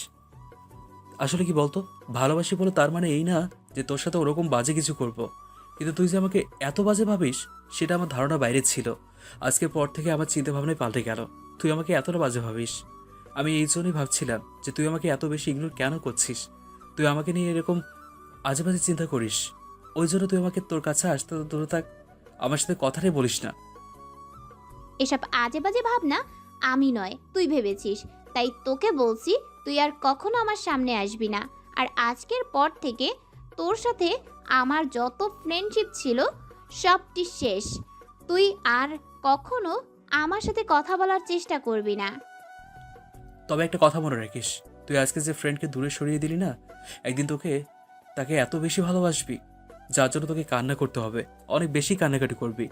আসলে কি বলতো, ভালোবাসি বলে তার মানে এই না যে তোর সাথে ওরকম বাজে কিছু করব। কিন্তু তুই যে আমাকে এত বাজে ভাবিস সেটা আমার ধারণা বাইরে ছিল। আজকের পর থেকে আমার চিন্তা ভাবনায় পাল্টে গেল। তুই আমাকে এতটা বাজে ভাবিস। আমি এই জন্যই ভাবছিলাম যে তুই আমাকে এত বেশি ইগনোর কেন করছিস। তুই আমাকে নিয়ে এরকম আজে বাজে চিন্তা করিস, ওই জন্য তুই আমাকে তোর কাছে আসতে দূরে থাক, আমার সাথে কথাটাই বলিস না। এসব আজে বাজে ভাবনা আমি নয়, তুই ভেবেছিস। তাই তোকে বলছি, তুই আর কখনো আমার সামনে আসবি না। আর আজকের পর থেকে তোর সাথে আমার যত ফ্রেন্ডশিপ ছিল সবটি শেষ। তুই আর কখনো আমার সাথে কথা বলার চেষ্টা করবি না। তবে একটা কথা মনে রাখিস, তুই আজকে যে ফ্রেন্ডকে দূরে সরিয়ে দিলি না, একদিন তাকে এত বেশি ভালোবাসবি যার জন্য তোকে কান্না করতে হবে, অনেক বেশি কান্নাকাটি করবি।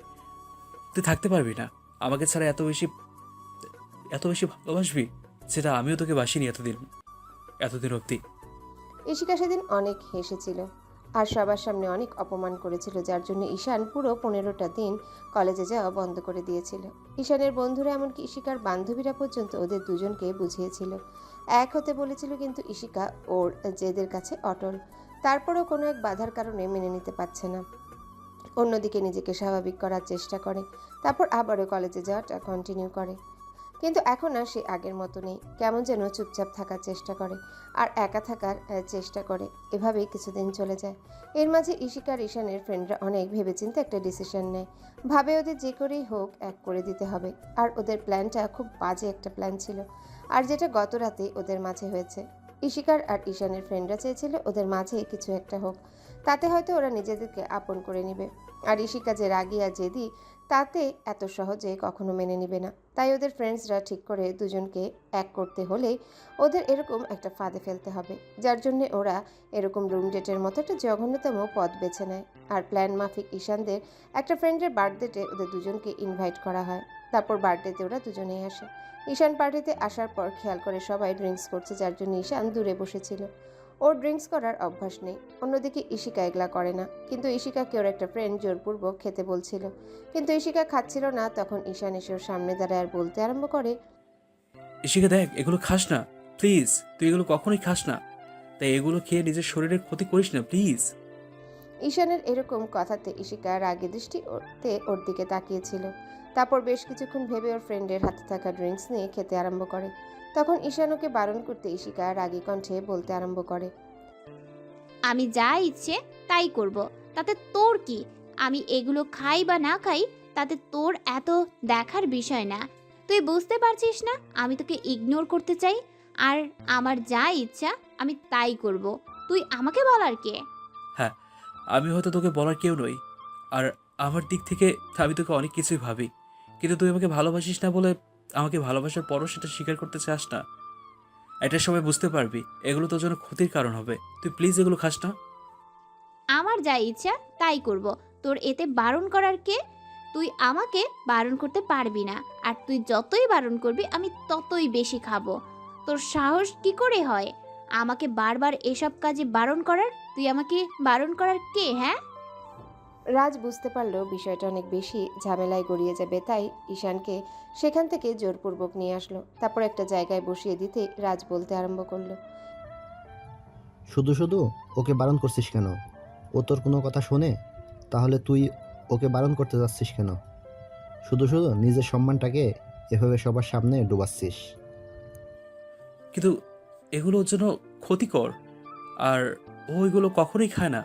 তুই থাকতে পারবি না আমাকে ছাড়া, এত বেশি ভালোবাসবি সেটা আমিও তোকে বাসিনি এতদিন অবধি। ইশিকা সেদিন অনেক হেসেছিল আর সবার সামনে অনেক অপমান করেছিল, যার জন্য ঈশান পুরো 15টা দিন কলেজে যাওয়া বন্ধ করে দিয়েছিল। ঈশানের বন্ধুরা এমনকি ইশিকার বান্ধবীরা পর্যন্ত ওদের দুজনকে বুঝিয়েছিল, এক হতে বলেছিল, কিন্তু ইশিকা ওর জেদের কাছে অটল। তারপরেও কোনো এক বাধার কারণে মেনে নিতে পারছে না। অন্যদিকে নিজেকে স্বাভাবিক করার চেষ্টা করে, তারপর আবারও কলেজে যাওয়াটা কন্টিনিউ করে। কিন্তু এখন আর সে আগের মতো নেই, কেমন যেন চুপচাপ থাকার চেষ্টা করে আর একা থাকার চেষ্টা করে। এভাবেই কিছুদিন চলে যায়। এর মাঝে ইশিকা আর ঈশানের ফ্রেন্ডরা অনেক ভেবেচিন্তে একটা ডিসিশন নেয়। ভাবে ওদের যে করেই হোক এক করে দিতে হবে। আর ওদের প্ল্যানটা খুব বাজে একটা প্ল্যান ছিল, আর যেটা গত রাতে ওদের মাঝে হয়েছে। ইশিকার আর ঈশানের ফ্রেন্ডরা চেয়েছিল ওদের মাঝে কিছু একটা হোক, তাতে হয়তো ওরা নিজেদেরকে আপন করে নেবে। আর ইশিকা যে রাগী আর জেদি, তাতে এত সহজে কখনো মেনে নেবে না। তাই ওদের ফ্রেন্ডসরা ঠিক করে দুজনকে এক করতে হলে ওদের এরকম একটা ফাঁদে ফেলতে হবে, যার জন্য ওরা এরকম রুম ডেটের মতো একটা জঘন্যতম পথ বেছে নেয়। আর প্ল্যান মাফিক ঈশানদের একটা ফ্রেন্ডের বার্থডেতে ওদের দুজনকে ইনভাইট করা হয়। তারপর বার্থডেতে ওরা দুজনেই আসে। ঈশান পার্টিতে আসার পর খেয়াল করে সবাই ড্রিঙ্কস করছে, যার জন্য ঈশান দূরে বসেছিল। ওর ড্রিঙ্কস করার অভ্যাস নেই। অন্যদিকে ইশিকা এগুলা করে না, কিন্তু ইশিকাকে ওর একটা ফ্রেন্ড জোরপূর্বক খেতে বলছিল, কিন্তু ইশিকা খাচ্ছিল না। তখন ঈশান এসে ওর সামনে দাঁড়ায় আর বলতে আরম্ভ করে, ইশিকা দেখ, এগুলো খাস না প্লিজ, তুই এগুলো কখনোই খাস না, তাই এগুলো খেয়ে নিজের শরীরের ক্ষতি করিস না প্লিজ। ঈশানের এরকম কথাতে ইশিকা রাগে দৃষ্টিতে ওর দিকে তাকিয়েছিল। তারপর বেশ কিছুক্ষণ ভেবে ওর ফ্রেন্ডের হাতে থাকা ড্রিঙ্কস নিয়ে খেতে আরম্ভ করে। তখন ঈশান ওকে বারণ করতে ইশিকা রাগী কণ্ঠে বলতে আরম্ভ করে, আমি যা ইচ্ছে তাই করব, তাতে তোর কি? আমি এগুলো খাই বা না খাই তাতে তোর এত দেখার বিষয় না। তুই বুঝতে পারছিস না আমি তোকে ইগনোর করতে চাই, আর আমার যা ইচ্ছা আমি তাই করব। তুই আমাকে বলার কে? হ্যাঁ, আমি হয়তো তোকে বলার কেউ নই, আর আমার দিক থেকে আমি তোকে অনেক কিছুই ভাবি, কিন্তু তুই আমাকে ভালোবাসিস না বলে আমাকে ভালোবাসার পরও সেটা স্বীকার করতে চাস না। একটা সময় বুঝতে পারবি এগুলো তোর জন্য ক্ষতির কারণ হবে। তুই প্লিজ এগুলো খাস না। আমার যা ইচ্ছা তাই করব, তোর এতে বারণ করার কে? তুই আমাকে বারণ করতে পারবি না, আর তুই যতই বারণ করবি আমি ততই বেশি খাবো। তোর সাহস কি করে হয় আমাকে বারবার এসব কাজে বারণ করার? তুই আমাকে বারণ করার কে, হ্যাঁ? রাজ বুঝতে পারল বিষয়টা অনেক বেশি ঝামেলায় গড়িয়ে যাবে, তাই ঈশানকে সেখান থেকে জোরপূর্বক নিয়ে আসলো। তারপর একটা জায়গায় বসিয়ে দিতে রাজ বলতে আরম্ভ করলো। শুধু শুধু ওকে বারণ করছিস কেন? ও তোর কোনো কথা শোনে? তাহলে তুই ওকে বারণ করতে যাচ্ছিস কেন? শুধু শুধু নিজের সম্মানটাকে এভাবে সবার সামনে ডুবাচ্ছিস। কিন্তু এগুলো ওর জন্য ক্ষতিকর, আর ও এগুলো কখনোই খায় না।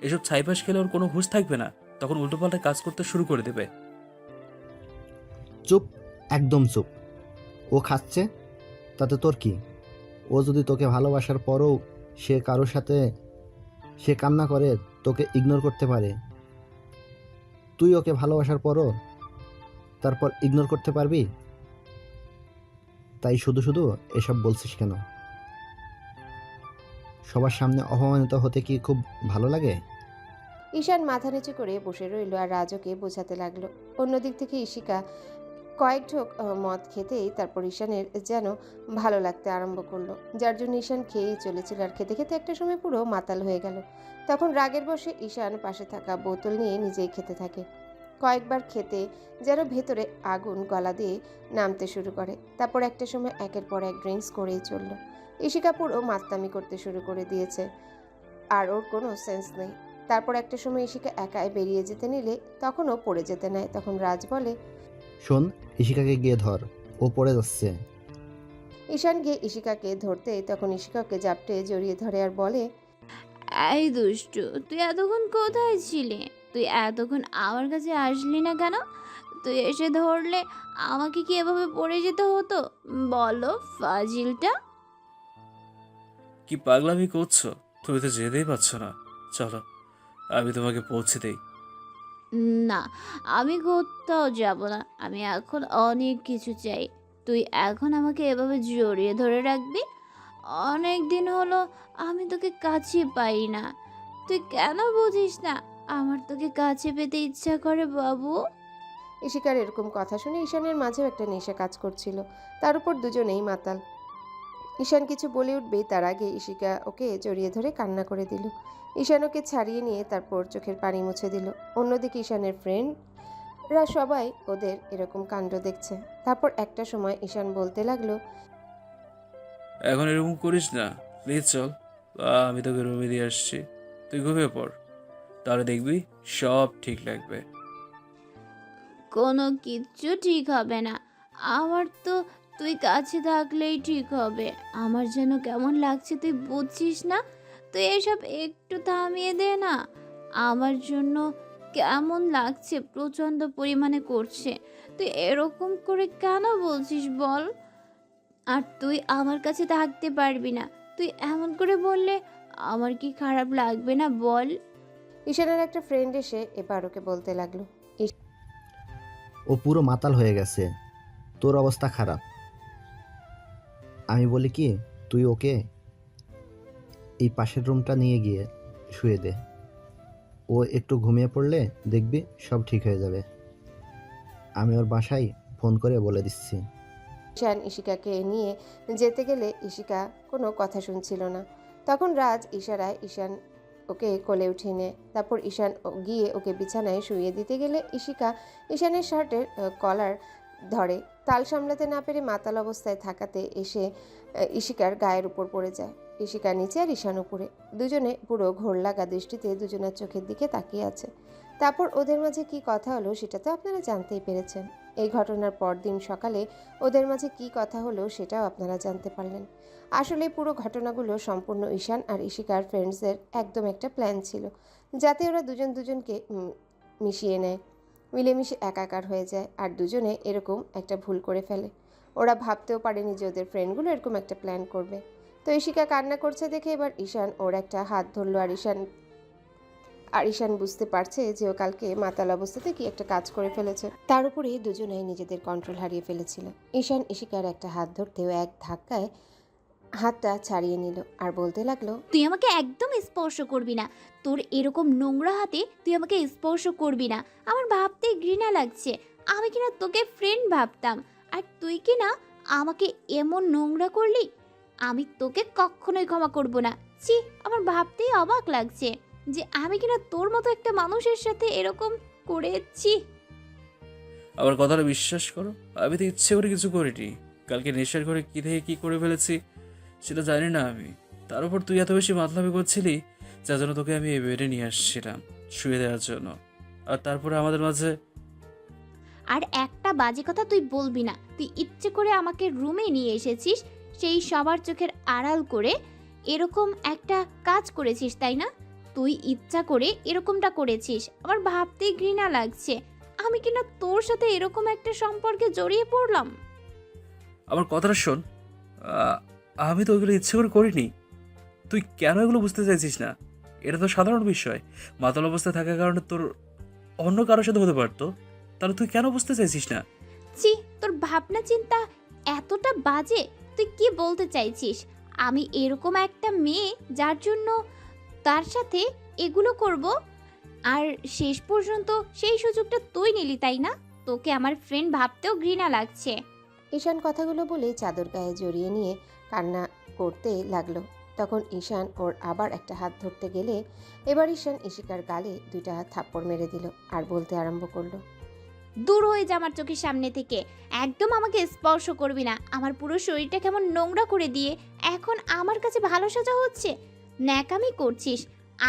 এসব ছাইপাশ খেলে ওর কোনো হুঁশ থাকবে না, তখন উল্টোপাল্টা কাজ করতে শুরু করে দেবে। চুপ, একদম চুপ। ও খাচ্ছে, তাতে তোর কি? ও যদি তোকে ভালোবাসার পরও সে কারোর সাথে সে কান্না করে তোকে ইগনোর করতে পারে, তুই ওকে ভালোবাসার পরও তারপর ইগনোর করতে পারবি? তাই শুধু শুধু এসব বলছিস কেন? সবার সামনে অপমানিত হতে কি খুব ভালো লাগে? ঈশান মাথা নিচু করে বসে রইল আর রাজকে বোঝাতে লাগলো। অন্যদিক থেকে ঈশিকা কয়েক ঢোক মদ খেতেই তারপর ঈশানের যেন ভালো লাগতে আরম্ভ করলো, যার জন্য ঈশান খেয়েই চলেছিল। আর খেতে খেতে একটা সময় পুরো মাতাল হয়ে গেল। তখন রাগের বশে ঈশান পাশে থাকা বোতল নিয়ে নিজেই খেতে থাকে। কয়েকবার খেতে যেন ভেতরে আগুন গলা দিয়ে নামতে শুরু করে। তারপর একটা সময় একের পর এক ড্রিঙ্কস করেই চলল। ঈশিকা পুরো মাতলামি করতে শুরু করে দিয়েছে, আর ওর কোনো সেন্স নেই। তারপর একটা সময় ঈশিকা একাই বেরিয়ে যেতে নিলে তখনও পড়ে যেতে নেয়। তখন রাজ বলে, শোন, ইশিকাকে গিয়ে ধর, ও পড়ে যাচ্ছে। ঈশান গিয়ে ঈশিকাকে ধরতে তখন ঈশিকাকে জাপটে জড়িয়ে ধরে আর বলে, এই দুষ্টু, তুই এতক্ষণ কোথায় ছিলে? তুই এতক্ষণ আমার কাছে আসলি না কেন? তুই এসে ধরলে আমাকে কি এভাবে পড়ে যেতে হতো? বলো ফাজিলটা। কি পাগলামি করছো? তুমি তো যেতেই পারছো না। চলো, আমি তোমাকে পৌঁছে দেই। না, আমি কোথাও যাব না। আমি এখন অনেক কিছু চাই। তুই এখন আমাকে এভাবে জড়িয়ে ধরে রাখবি? অনেক দিন হলো আমি তোকে কাছে পাই না। তুই কেন বুঝিস না আমার তোকে কাছে পেতে ইচ্ছা করে বাবু? ঈশিকার এরকম কথা শুনে ঈশানের মাঝেও একটা নেশা কাজ করছিল। তার উপর দুজনেই মাতাল। ঈশান কিছু বলে উঠবেই তার আগে ঈশিকা ওকে জড়িয়ে ধরে কান্না করে দিল। ঈশান ওকে ছাড়িয়ে নিয়ে তারপর চোখের পানি মুছে দিল। অন্যদিকে ঈশানের ফ্রেন্ডরা সবাই ওদের এরকম কাণ্ড দেখছে। তারপর একটা সময় ঈশান বলতে লাগলো, এখন এরকম করিস না, প্লিজ চল। আমি তোকে রুমে দিয়ে আসছি, তুই ঘুমিয়ে পড়, তাহলে দেখবি সব ঠিক লাগবে। কোনো কিচ্ছু ঠিক হবে না। আমার তো তুই কাছে থাকলেই ঠিক হবে। আমার যেন কেমন লাগছে তুই বুঝছিস না? তুই এসব একটু থামিয়ে দে না। আমার জন্য কেমন লাগছে প্রচণ্ড পরিমাণে করছে। তুই এরকম করে কেন বলছিস বল? আর তুই আমার কাছে থাকতে পারবি না। তুই এমন করে বললে আমার কি খারাপ লাগবে না বল? ঈশানের একটা ফ্রেন্ড এসে এবার ওকে বলতে লাগলো, ও পুরো মাতাল হয়ে গেছে, তোর অবস্থা খারাপ। আমি বলি কি, তুই ওকে এই পাশের রুমটা নিয়ে গিয়ে শুয়ে দে। ও একটু ঘুমিয়ে পড়লে দেখবি সব ঠিক হয়ে যাবে। আমি ওর বাসায় ফোন করে বলে দিচ্ছি। ঈশান ঈশিকাকে নিয়ে যেতে গেলে ঈশিকা কোনো কথা শুনছিল না। তখন রাজ ইশারায় ঈশান ওকে কোলে উঠিয়ে নেয়। তারপর ঈশান গিয়ে ওকে বিছানায় শুইয়ে দিতে গেলে ঈশিকা ঈশানের শার্টের কলার ধরে। তাল সামলাতে না পেরে মাতাল অবস্থায় থাকাতে এসে ঈশিকার গায়ের উপর পড়ে যায়। ঈশিকা নিচে আর ঈশান উপরে, দুজনে পুরো ঘোর লাগা দৃষ্টিতে দুজনের চোখের দিকে তাকিয়ে আছে। তারপর ওদের মাঝে কি কথা হলো সেটা তো আপনারা জানতেই পেরেছেন। এই ঘটনার পরদিন সকালে ওদের মাঝে কি কথা হলো সেটাও আপনারা জানতে পারলেন। আসলে পুরো ঘটনাগুলো সম্পূর্ণ ঈশান আর ঈশিকার ফ্রেন্ডসদের একদম একটা প্ল্যান ছিল, যাতে ওরা দুজন দুজনকে মিশিয়ে নেয়, মিলেমিশে একাকার হয়ে যায় আর দুজনে এরকম একটা ভুল করে ফেলে। ওরা ভাবতেও পারেনি যে ওদের ফ্রেন্ডগুলো এরকম একটা প্ল্যান করবে। তো ঈশিকা কান্না করছে দেখে এবার ঈশান ওর একটা হাত ধরলো, আর ঈশান বুঝতে পারছে যে ও কালকে মাতাল অবস্থাতে কি একটা কাজ করে ফেলেছে। তার উপরে দুজনেই নিজেদের কন্ট্রোল হারিয়ে ফেলেছিল। ঈশান ঈশিকার একটা হাত ধরতেও এক ধাক্কায় হাতটা ছাড়িয়ে নিল আর বলতে লাগলো, তুই আমাকে একদম স্পর্শ করবি না। তোর এরকম নোংরা হাতে তুই আমাকে স্পর্শ করবি না। আমার ভাবতেই ঘৃণা লাগছে। আমি কিনা তোকে ফ্রেন্ড ভাবতাম, আর তুই কিনা আমাকে এমন নোংরা করলি। আমি তোকে কখনোই ক্ষমা করব না। ছি, আমার ভাবতেই অবাক লাগছে যে আমি কিনা তোর মতো একটা মানুষের সাথে এরকম করেছি। আমার কথাটা বিশ্বাস করো, আমি তো ইচ্ছে করে কিছু করিনি। কালকে নেশার ঘরে কি থেকে কি করে ফেলেছি সেটা জানি না আমি। তার উপর তুই এত বেশি মাতলামি করছিলি, যার জন্য তোকে আমি এই বেডে নিয়ে আসছিলাম শুয়ে দেওয়ার জন্য। আর তারপরে আমাদের মাঝে আর একটা বাজে কথা তুই বলবি না। তুই ইচ্ছে করে আমাকে রুমে নিয়ে এসেছিস, সেই সবার চোখের আড়াল করে এরকম একটা কাজ করেছিস, তাই না? তুই ইচ্ছা করে এরকমটা করেছিস। আমার ভাবতেই ঘৃণা লাগছে আমি কিনা তোর সাথে এরকম একটা সম্পর্কে জড়িয়ে পড়লাম। আমার কথাটা শোন। আ- আমি তো ওইগুলো ইচ্ছে করে করিনি। তুই কেন এগুলো বুঝতে চাইছিস না? এটা তো সাধারণ বিষয়। মাতাল অবস্থায় থাকার কারণে তোর অন্য কারোর সাথে হতে পারতো। তাহলে তুই কেন বুঝতে চাইছিস না? ছি, তোর ভাবনা চিন্তা এতটা বাজে। তুই কি বলতে চাইছিস? আমি এরকম একটা মেয়ে যার জন্য তার সাথে এগুলো করব, আর শেষ পর্যন্ত সেই সুযোগটা তুই নিলি, তাই না? তোকে আমার ফ্রেন্ড ভাবতেও ঘৃণা লাগছে। ঈশান কথাগুলো বলে চাদর গায়ে জড়িয়ে নিয়ে কান্না করতে লাগলো। তখন ঈশান ওর আবার একটা হাত ধরতে গেলে এবার ঈশান ইশিকার গালে 2টা থাপ্পড় মেরে দিল আর বলতে আরম্ভ করলো, দূর হয়ে যা আমার চোখের সামনে থেকে। একদম আমাকে স্পর্শ করবি না। আমার পুরো শরীরটা কেমন নোংরা করে দিয়ে এখন আমার কাছে ভালো সাজা হচ্ছে। ন্যাকামি করছিস।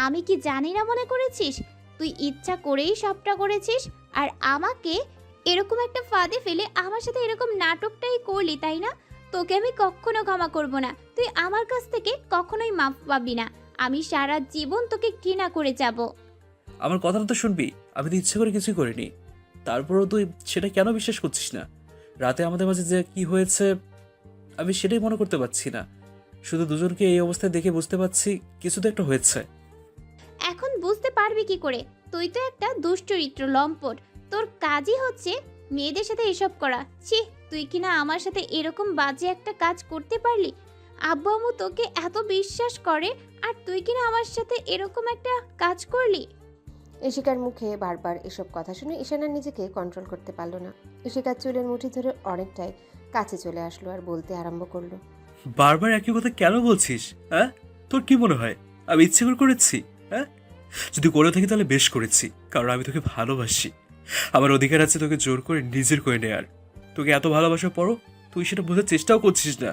আমি কি জানি না মনে করেছিস? তুই ইচ্ছা করেই সবটা করেছিস, আর আমাকে এরকম একটা ফাঁদে ফেলে আমার সাথে এরকম নাটকটাই করলি, তাই না? তোকে আমি কখনো ক্ষমা করব না। তুই আমার কাছ থেকে কখনোই মাফ পাবি না। আমি সারা জীবন তোকে ঘৃণা করে যাব। আমার কথাটা তো শুনবি। আমি তো ইচ্ছে করে কিছুই করিনি। তারপরেও তুই সেটা কেন বিশ্বাস করছিস না? রাতে আমাদের মাঝে যে কি হয়েছে আমি সেটাই মনে করতে পারছি না। শুধু দুজনকে এই অবস্থায় দেখে বুঝতে পারছি কিছু তো একটা হয়েছে। এখন বুঝতে পারবি কি করে? তুই তো একটা দুশ্চরিত্র লম্পট। তোর কাজই হচ্ছে মেয়েদের সাথে এসব করা। ছি, তুই কিনা আমার সাথে এরকম বাজে একটা কাজ করতে পারলি? আব্বু আম্মু তোকে এত বিশ্বাস করে, আর তুই কিনা আমার সাথে এরকম একটা কাজ করলি। ইশিকার মুখে বারবার এসব কথা শুনে ঈশান আর নিজেকে কন্ট্রোল করতে পারলো না। ইশিকার চুলের মুঠি ধরে অনেকটাই কাছে চলে আসলো আর বলতে আরম্ভ করলো, বারবার একই কথা কেন বলছিস? হ্যাঁ, তোর কি মনে হয় আমি ইচ্ছে করে করেছি? হ্যাঁ, যদি করে থাকি তাহলে বেশ করেছি, কারণ আমি তোকে ভালোবাসি। আমার অধিকার আছে তোকে জোর করে নিজের করে নেয়ার। তোকে এত ভালোবাসার পরও তুই সেটা বোঝার চেষ্টাও করছিস না।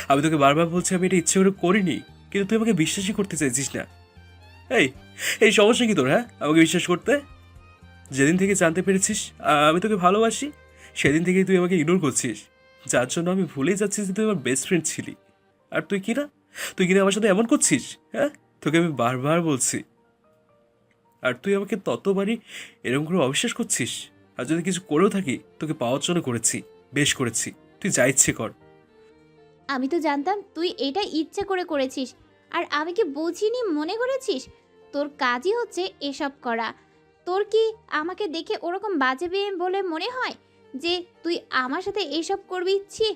আমি তোকে বারবার বলছি আমি এটা ইচ্ছে করে করিনি, কিন্তু তুই আমাকে বিশ্বাসই করতে চাইছিস না। এই এই সমস্যা কি তোর? হ্যাঁ, আমাকে বিশ্বাস করতে? যেদিন থেকে জানতে পেরেছিস আমি তোকে ভালোবাসি, সেদিন থেকেই তুই আমাকে ইগনোর করছিস, যার জন্য আমি ভুলেই যাচ্ছি যে তুই আমার বেস্ট ফ্রেন্ড ছিলি। আর তুই কিনা আমার সাথে এমন করছিস? হ্যাঁ, তোকে আমি বারবার বলছি, আর তুই আমাকে ততবারই এরকম করে অবিশ্বাস করছিস। আর যদি কিছু করেও থাকি তোকে পাওয়ার জন্য করেছি, বেশ করেছি। তুই যা ইচ্ছে কর। আমি তো জানতাম তুই এটা ইচ্ছে করে করেছিস, আর আমি কি বুঝিনি মনে করেছিস? তোর কাজই হচ্ছে এসব করা। তোর কি আমাকে দেখে ওরকম বাজে মেয়ে বলে মনে হয় যে তুই আমার সাথে এসব করবি? ছি,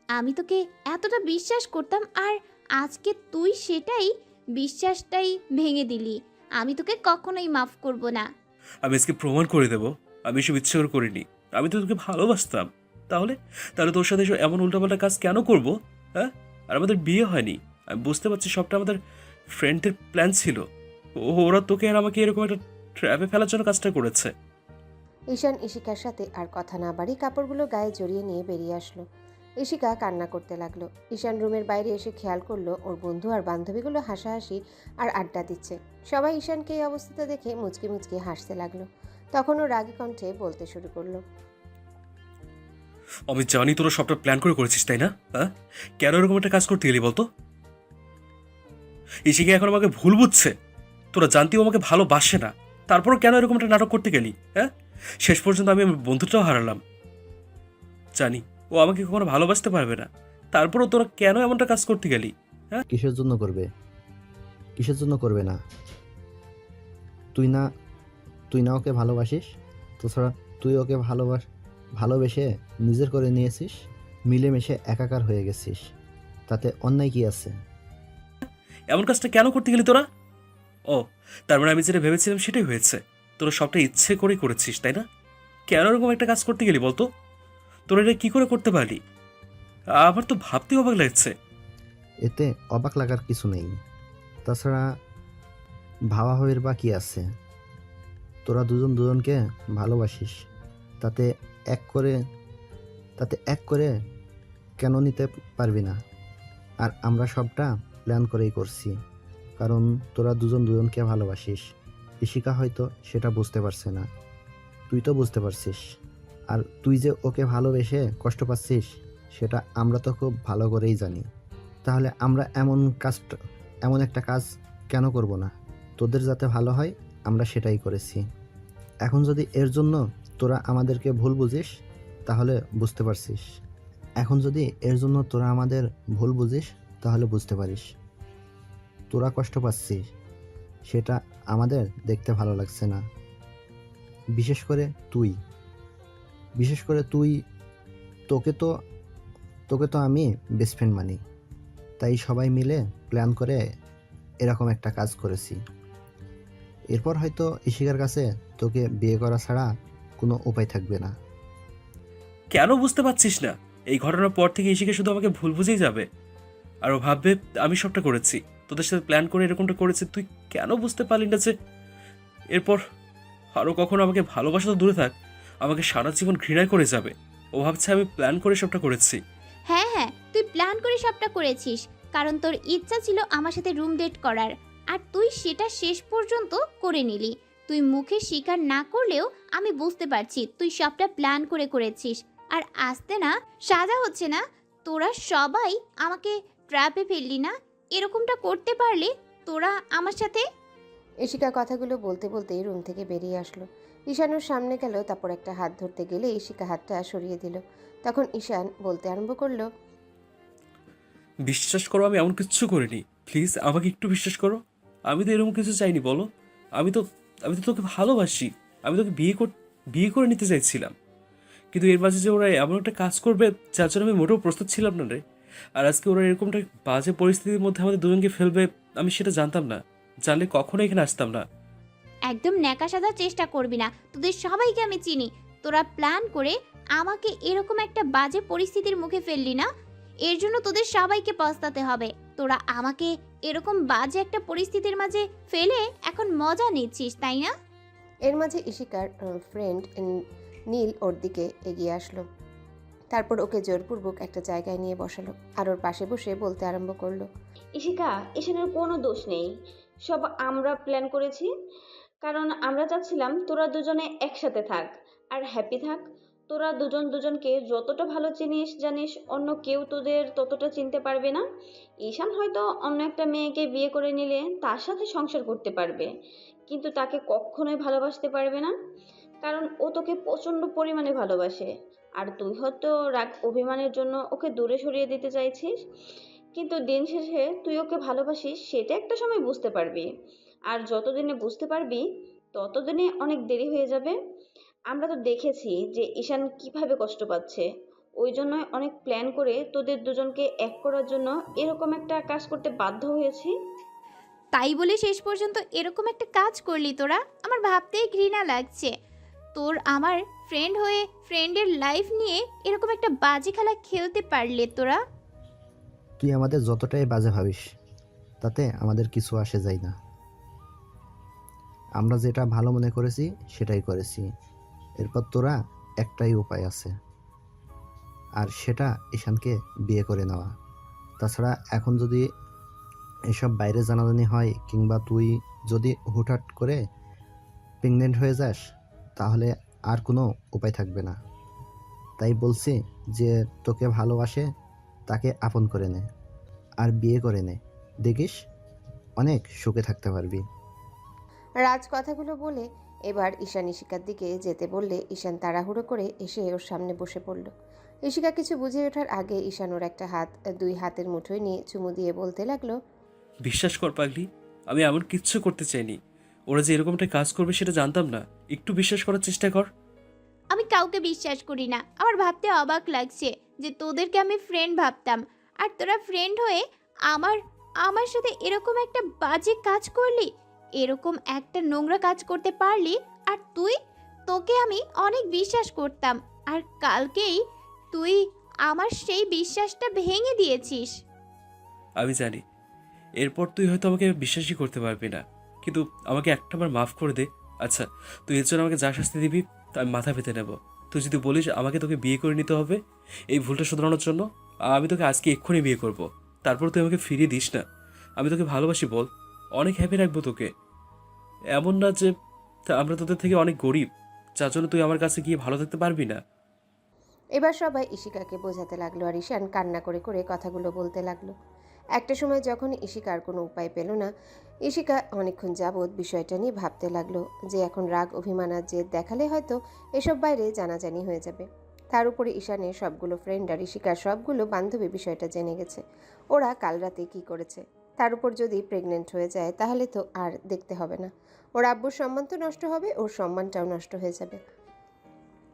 আমি তোকে এতটা বিশ্বাস করতাম, আর আজকে তুই সেটাই বিশ্বাসটাই ভেঙে দিলি। আমি তোকে কখনোই মাফ করব না। আমি আজকে প্রমাণ করে দেবো আমি এসব ইচ্ছে করে করিনি। আমি তো তোকে ভালোবাসতাম। তাহলে তাহলে তোর সাথে এসব এমন উল্টাপাল্টা কাজ কেন করব? হ্যাঁ, আর আমাদের বিয়ে হয়নি। আমি বুঝতে পারছি সবটা আমাদের ফ্রেন্ডদের প্ল্যান ছিল। ওরা তোকে আর আমাকে এরকম একটা ট্র্যাপে ফেলার জন্য কাজটা করেছে। ঈশান ইশিকার সাথে আর কথা না বাড়ি কাপড়গুলো গায়ে জড়িয়ে নিয়ে বেরিয়ে আসলো। ইশিকা কান্না করতে লাগলো। ঈশান রুমের বাইরে এসে খেয়াল করলো ওর বন্ধু আর বান্ধবীগুলো হাসাহাসি আর আড্ডা দিচ্ছে। সবাই ঈশানকে এই অবস্থাতে দেখে মুচকি মুচকি হাসতে লাগলো। তখন ও রাগী কণ্ঠে বলতে শুরু করলো, আমি জানি তোরা সবটা প্ল্যান করে করেছিস, তাই না? হ্যাঁ, কেন এরকম একটা কাজ করতে গেলি বলতো? ইশিকা এখন আমাকে ভুল বুঝছে। তোরা জানতেও আমাকে ভালোবাসে না, তারপরও কেন এরকম একটা নাটক করতে গেলি? হ্যাঁ, শেষ পর্যন্ত আমি আমার বন্ধুটাও হারালাম। জানি ও আমাকে কখনো ভালোবাসতে পারবে না, তারপরও তোরা কেন এমনটা কাজ করতে গেলি? কিসের জন্য করবে? কিসের জন্য করবে না? তুই না তুই না ওকে ভালোবাসিস? তাছাড়া তুই ওকে ভালোবেসে নিজের করে নিয়েছিস, মিলেমিশে একাকার হয়ে গেছিস। তাতে অন্যায় কি আছে? এমন কাজটা কেন করতে গেলি তোরা? ও, তার মানে আমি যেটা ভেবেছিলাম সেটাই হয়েছে। তোরা সবটা ইচ্ছে করেই করেছিস, তাই না? কেন এরকম একটা কাজ করতে গেলি বলতো? তোরা এটা কি করে করতে পারলি? আমার তো ভাবতেই অবাক লাগছে। এতে অবাক লাগার কিছু নেই। তাছাড়া ভাবা হবির বা কি আছে? তোরা দুজন দুজনকে ভালোবাসিস, তাতে এক করে তাতে এক করে কেন নিতে পারবি না? আর আমরা সবটা প্ল্যান করেই করছি, কারণ তোরা দুজন দুজনকে ভালোবাসিস। ইশিকা হয়তো সেটা বুঝতে পারছে না, তুই তো বুঝতে পারছিস। আর তুই যে ওকে ভালোবেসে কষ্ট পাচ্ছিস সেটা আমরা তো খুব ভালো করেই জানি। তাহলে আমরা এমন একটা কাজ কেন করব না? তোদের যাতে ভালো হয় আমরা সেটাই করেছি। এখন যদি এর জন্য তোরা আমাদেরকে ভুল বুঝিস তাহলে বুঝতে পারছিস এখন যদি এর জন্য তোরা আমাদের ভুল বুঝিস তাহলে বুঝতে পারিস তোরা কষ্ট পাচ্ছিস, সেটা আমাদের দেখতে ভালো লাগছে না। বিশেষ করে তুই তোকে তো তোকে তো আমি বেস্ট ফ্রেন্ড মানি, তাই সবাই মিলে প্ল্যান করে এরকম একটা কাজ করেছি। এরপর হয়তো ইশিকার কাছে তোকে বিয়ে করা ছাড়া কোনো উপায় থাকবে না। কেন বুঝতে পারছিস না? এই ঘটনার পর থেকে ইশিকা শুধু আমাকে ভুল বুঝেই যাবে, আর ও ভাববে আমি সবটা করেছি, তোদের সাথে প্ল্যান করে এরকমটা করেছি। তুই কেন বুঝতে পারলি না যে এরপর আরও কখনো আমাকে ভালোবাসা তো দূরে থাক, আমাকে সারা জীবন ঘৃণায় করে যাবে। ও ভাবছে আমি প্ল্যান করে সবটা করেছি। হ্যাঁ হ্যাঁ, তুই প্ল্যান করে সবটা করেছিস, কারণ তোর ইচ্ছা ছিল আমার সাথে রুম ডেট করার, আর তুই সেটা শেষ পর্যন্ত করে নিলি। তুই মুখে স্বীকার না করলেও আমি বুঝতে পারছি তুই সবটা প্ল্যান করে করেছিস। আর আসতে না সাজা হচ্ছে না, তোরা সবাই আমাকে ট্র্যাপে ফেললি না? এরকমটা করতে পারলে তোরা আমার সাথে। ইশিকা কথাগুলো বলতে বলতে রুম থেকে বেরিয়ে আসলো। ঈশান ওর সামনে গেল, তারপর একটা হাত ধরতে গেলে ইশিকা হাতটা সরিয়ে দিল। তখন ঈশান বলতে আরম্ভ করলো, বিশ্বাস করো আমি এমন কিচ্ছু করিনি, প্লিজ আমাকে একটু বিশ্বাস করো। আমি তো এরকম কিছু চাইনি বলো। আমি তো আমি তো তোকে ভালোবাসি। আমি তোকে বিয়ে করে নিতে চাইছিলাম, কিন্তু এর মাঝে যে ওরা এমন একটা কাজ করবে যার জন্য আমি মোটেও প্রস্তুত ছিলাম না রে। আর আজকে ওরা এরকমটা বাজে পরিস্থিতির মধ্যে আমাদের দুজনকে ফেলবে আমি সেটা জানতাম না। জানলে কখনো এখানে আসতাম না। একদম ন্যাকা সাজার চেষ্টা করবি না, তোদের সবাইকে আমি চিনি। তোরা প্ল্যান করে আমাকে এরকম একটা বাজে পরিস্থিতির মুখে ফেললি না? এর জন্য তোদের সবাইকে পস্তাতে হবে। তোরা আমাকে এরকম বাজে একটা পরিস্থিতির মাঝে ফেলে এখন মজা নিচ্ছিস, তাই না? এর মাঝে ইশিকার ফ্রেন্ড নীল ওর দিকে এগিয়ে আসলো। তারপর ওকে জোরপূর্বক একটা জায়গায় নিয়ে বসালো আর ওর পাশে বসে বলতে আরম্ভ করলো, ইশিকা, এখানের কোনো দোষ নেই, সব আমরা প্ল্যান করেছি। কারণ আমরা চাচ্ছিলাম তোরা দুজনে একসাথে থাক আর হ্যাপি থাক। তোরা দুজন দুজনকে যতটা ভালো চিনিস জানিস, অন্য কেউ তোদের ততটা চিনতে পারবে না। ঈশান হয়তো অন্য একটা মেয়েকে বিয়ে করে নিলে তার সাথে সংসার করতে পারবে, কিন্তু তাকে কখনোই ভালোবাসতে পারবে না, কারণ ও তোকে প্রচণ্ড পরিমাণে ভালোবাসে। আর তুই হয়তো রাগ অভিমানের জন্য ওকে দূরে সরিয়ে দিতে চাইছিস, কিন্তু দিন শেষে তুই ওকে ভালোবাসিস সেটা একটা সময় বুঝতে পারবি। আর যতদিনে বুঝতে পারবি ততদিনে অনেক দেরি হয়ে যাবে। আমরা তো দেখেছি যে ঈশান কিভাবে কষ্ট পাচ্ছে, ওই জন্যই অনেক প্ল্যান করে তোদের দুজনকে এক করার জন্য এরকম একটা কাজ করতে বাধ্য হয়েছি। তাই বলে শেষ পর্যন্ত এরকম একটা কাজ করলি তোরা? আমার ভাবতেই ঘৃণা লাগছে। তোর আমার ফ্রেন্ড হয়ে ফ্রেন্ডের লাইফ নিয়ে এরকম একটা বাজে খেলা খেলতে পারলে তোরা? তুই আমাদের যতটাই বাজে ভাবিস তাতে আমাদের কিছু আসে যায় না। আমরা যেটা ভালো মনে করেছি সেটাই করেছি। এরপর তোরা একটাই উপায় আছে, আর সেটা ঈশানকে বিয়ে করে নেওয়া। তাছাড়া এখন যদি এসব বাইরে জানাজানি হয় কিংবা তুই যদি হুটহাট করে প্রেগনেন্ট হয়ে যাস তাহলে আর কোনো উপায় থাকবে না। তাই বলছি যে তোকে ভালোবাসে তাকে আপন করে নে আর বিয়ে করে নে, দেখিস অনেক সুখে থাকতে পারবি। রাজ কথাগুলো বলে এবার ঈশান ইশিকার দিকে যেতে বললে ঈশান তাড়াহুড়ো করে এসে ওর সামনে বসে পড়ল। ইশিকা কিছু বুঝে ওঠার আগে ঈশান ওর একটা হাত দুই হাতের মুঠোয় নিয়ে চুমু দিয়ে বলতে লাগলো, বিশ্বাস কর পাগলি, আমি এমন কিচ্ছু করতে চাইনি। ওরা যে এরকমটা কাজ করবে সেটা জানতাম না। একটু বিশ্বাস করার চেষ্টা কর। আমি কাউকে বিশ্বাস করি না। আমার ভাবতে অবাক লাগছে যে তোদেরকে আমি ফ্রেন্ড ভাবতাম, আর তোরা ফ্রেন্ড হয়ে আমার আমার সাথে এরকম একটা বাজে কাজ করলি, এরকম একটা নোংরা কাজ করতে পারলি। আর তোকে আমি অনেক বিশ্বাস করতাম, আর কালকেই তুই আমার সেই বিশ্বাসটা ভেঙে দিয়েছিস। আমি জানি এরপর তুই হয়তো আমাকে বিশ্বাসই করতে পারবি না, কিন্তু আমাকে একটাবার মাফ করে দে। আচ্ছা, তুই এর জন্য আমাকে যা শাস্তি দিবি তা আমি মাথা পেতে নেব। তুই যদি বলিস আমাকে তোকে বিয়ে করে নিতে হবে এই ভুলটা শুধরানোর জন্য, আমি তোকে আজকে এক্ষুনি বিয়ে করব। তারপর তুই আমাকে ফিরিয়ে দিস না। আমি তোকে ভালোবাসি বল, অনেক হ্যাপি রাখবো তোকে। এমন না যে আমরা তোদের থেকে অনেক গরিব, যার জন্য তুই আমার কাছে গিয়ে ভালো থাকতে পারবি না। এবার সবাই ইশিকাকে বোঝাতে লাগলো আর ঈশান কান্না করে করে কথাগুলো বলতে লাগলো। একটা সময় যখন ইশিকার কোনো উপায় পেল না, ইশিকা অনেকক্ষণ যাবৎ বিষয়টা নিয়ে ভাবতে লাগলো যে এখন রাগ অভিমান আর জেদ দেখালে হয়তো এসব বাইরে জানাজানি হয়ে যাবে। তার উপরে ঈশানের সবগুলো ফ্রেন্ড আর ইশিকার সবগুলো বান্ধবী বিষয়টা জেনে গেছে ওরা কাল রাতে কী করেছে। তার উপর যদি প্রেগনেন্ট হয়ে যায় তাহলে তো আর দেখতে হবে না, ওর আব্বুর সম্মান তো নষ্ট হবে, ওর সম্মানটাও নষ্ট হয়ে যাবে।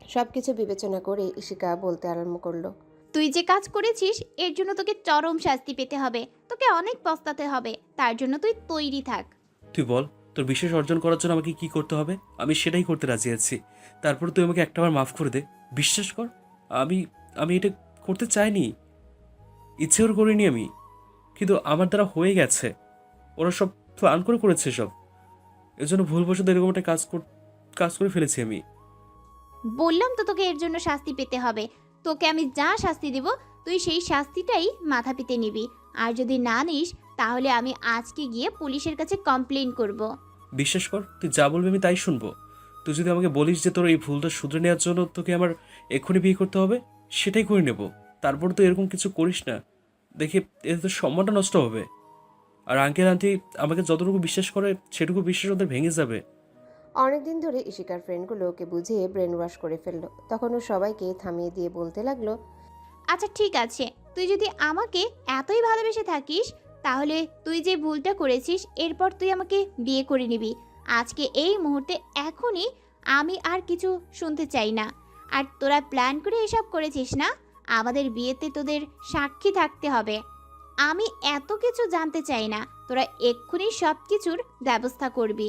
সব কিছু বিবেচনা করে ইশিকা বলতে আরম্ভ করলো। তুই যে কাজ করেছিস এর জন্য তোকে চরম শাস্তি পেতে হবে, তোকে অনেক পস্তাতে হবে। তার জন্য তুই তৈরি থাক। তুই বল তোর বিশ্বাস অর্জন করার জন্য আমাকে কি করতে হবে, আমি সেটাই করতে রাজি আছি। তারপর তুই আমাকে একটাবার মাফ করে দে। বিশ্বাস কর, আমি আমি এটা করতে চাইনি, ইচ্ছে করে করিনি আমি, কিন্তু আমার দ্বারা হয়ে গেছে। ওরা সব প্ল্যান করে করেছে সব, এর জন্য ভুলবশত এরকম একটা কাজ করে ফেলেছি আমি। বললাম তো তোকে এর জন্য শাস্তি পেতে হবে। তোকে আমি যা শাস্তি দিব তুই সেই শাস্তিটাই মাথা পেতে নিবি। আর যদি না নিস তাহলে আমি আজকে গিয়ে পুলিশের কাছে কমপ্লেন করব। বিশ্বাস কর, তুই যা বলবি আমি তাই শুনবো। তুই যদি আমাকে বলিস যে তোর এই ভুলটা শুধরে নেওয়ার জন্য তোকে আমার এক্ষুনি বিয়ে করতে হবে, সেটাই করে নেব। তারপর তো এরকম কিছু করিস না, দেখে এতে তোর সম্মানটা নষ্ট হবে। আর আঙ্কেল আন্টি আমাকে যতটুকু বিশ্বাস করে সেটুকু বিশ্বাস ওদের ভেঙে যাবে। অনেকদিন ধরে ইশিকার ফ্রেন্ডগুলো ওকে বুঝিয়ে ব্রেন ওয়াশ করে ফেললো। তখন ও সবাইকে থামিয়ে দিয়ে বলতে লাগলো, আচ্ছা ঠিক আছে, তুই যদি আমাকে এতই ভালোবেসে থাকিস তাহলে তুই যে ভুলটা করেছিস এরপর তুই আমাকে বিয়ে করে নিবি। আজকে এই মুহূর্তে এখনই আমি আর কিছু শুনতে চাই না। আর তোরা প্ল্যান করে এসব করেছিস না, আমাদের বিয়েতে তোদের সাক্ষী থাকতে হবে। আমি এত কিছু জানতে চাই না, তোরা এক্ষুনি সব কিছুর ব্যবস্থা করবি।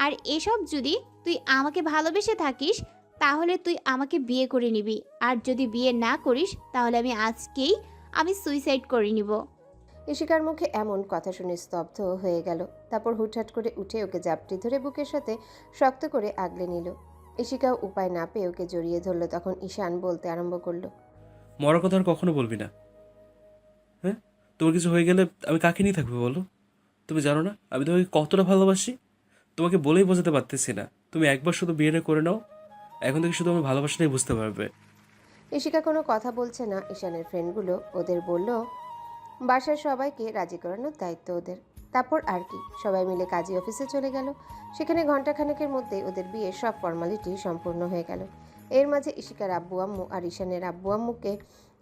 আর এসব যদি তুই আমাকে ভালোবেসে থাকিস তাহলে তুই আমাকে বিয়ে করে নিবি। আর যদি বিয়ে না করিস তাহলে আমি সুইসাইড করে নিব। ইশিকার মুখে এমন কথা শুনে স্তব্ধ হয়ে গেল। তারপর হুটহাট করে উঠে ওকে জাপটি ধরে বুকের সাথে শক্ত করে আগলে নিল। ইশিকাও উপায় না পেয়ে ওকে জড়িয়ে ধরলো। তখন ঈশান বলতে আরম্ভ করলো, মরার কথা আর কখনো বলবি না। হ্যাঁ, তোমার কিছু হয়ে গেলে আমি কাকে নিয়ে থাকবো বলো? তুমি জানো না আমি তোমাকে কতটা ভালোবাসি? তোমাকে বলেই বোঝাতে পারতেছি না। তুমি একবার শুধু বিয়েটা করে নাও, এখন থেকে শুধু আমার ভালোবাসাটাই বুঝতে পারবে। ইশিকা কোনো কথা বলছে না। ঈশানের ফ্রেন্ডগুলো ওদের বলল বাসার সবাইকে রাজি করানোর দায়িত্ব ওদের। তারপর আর কি, সবাই মিলে কাজী অফিসে চলে গেল। সেখানে ঘণ্টাখানেকের মধ্যে ওদের বিয়ের সব ফর্মালিটি সম্পূর্ণ হয়ে গেল। এর মাঝে ইশিকার আব্বু আম্মু আর ঈশানের আব্বু আম্মুকে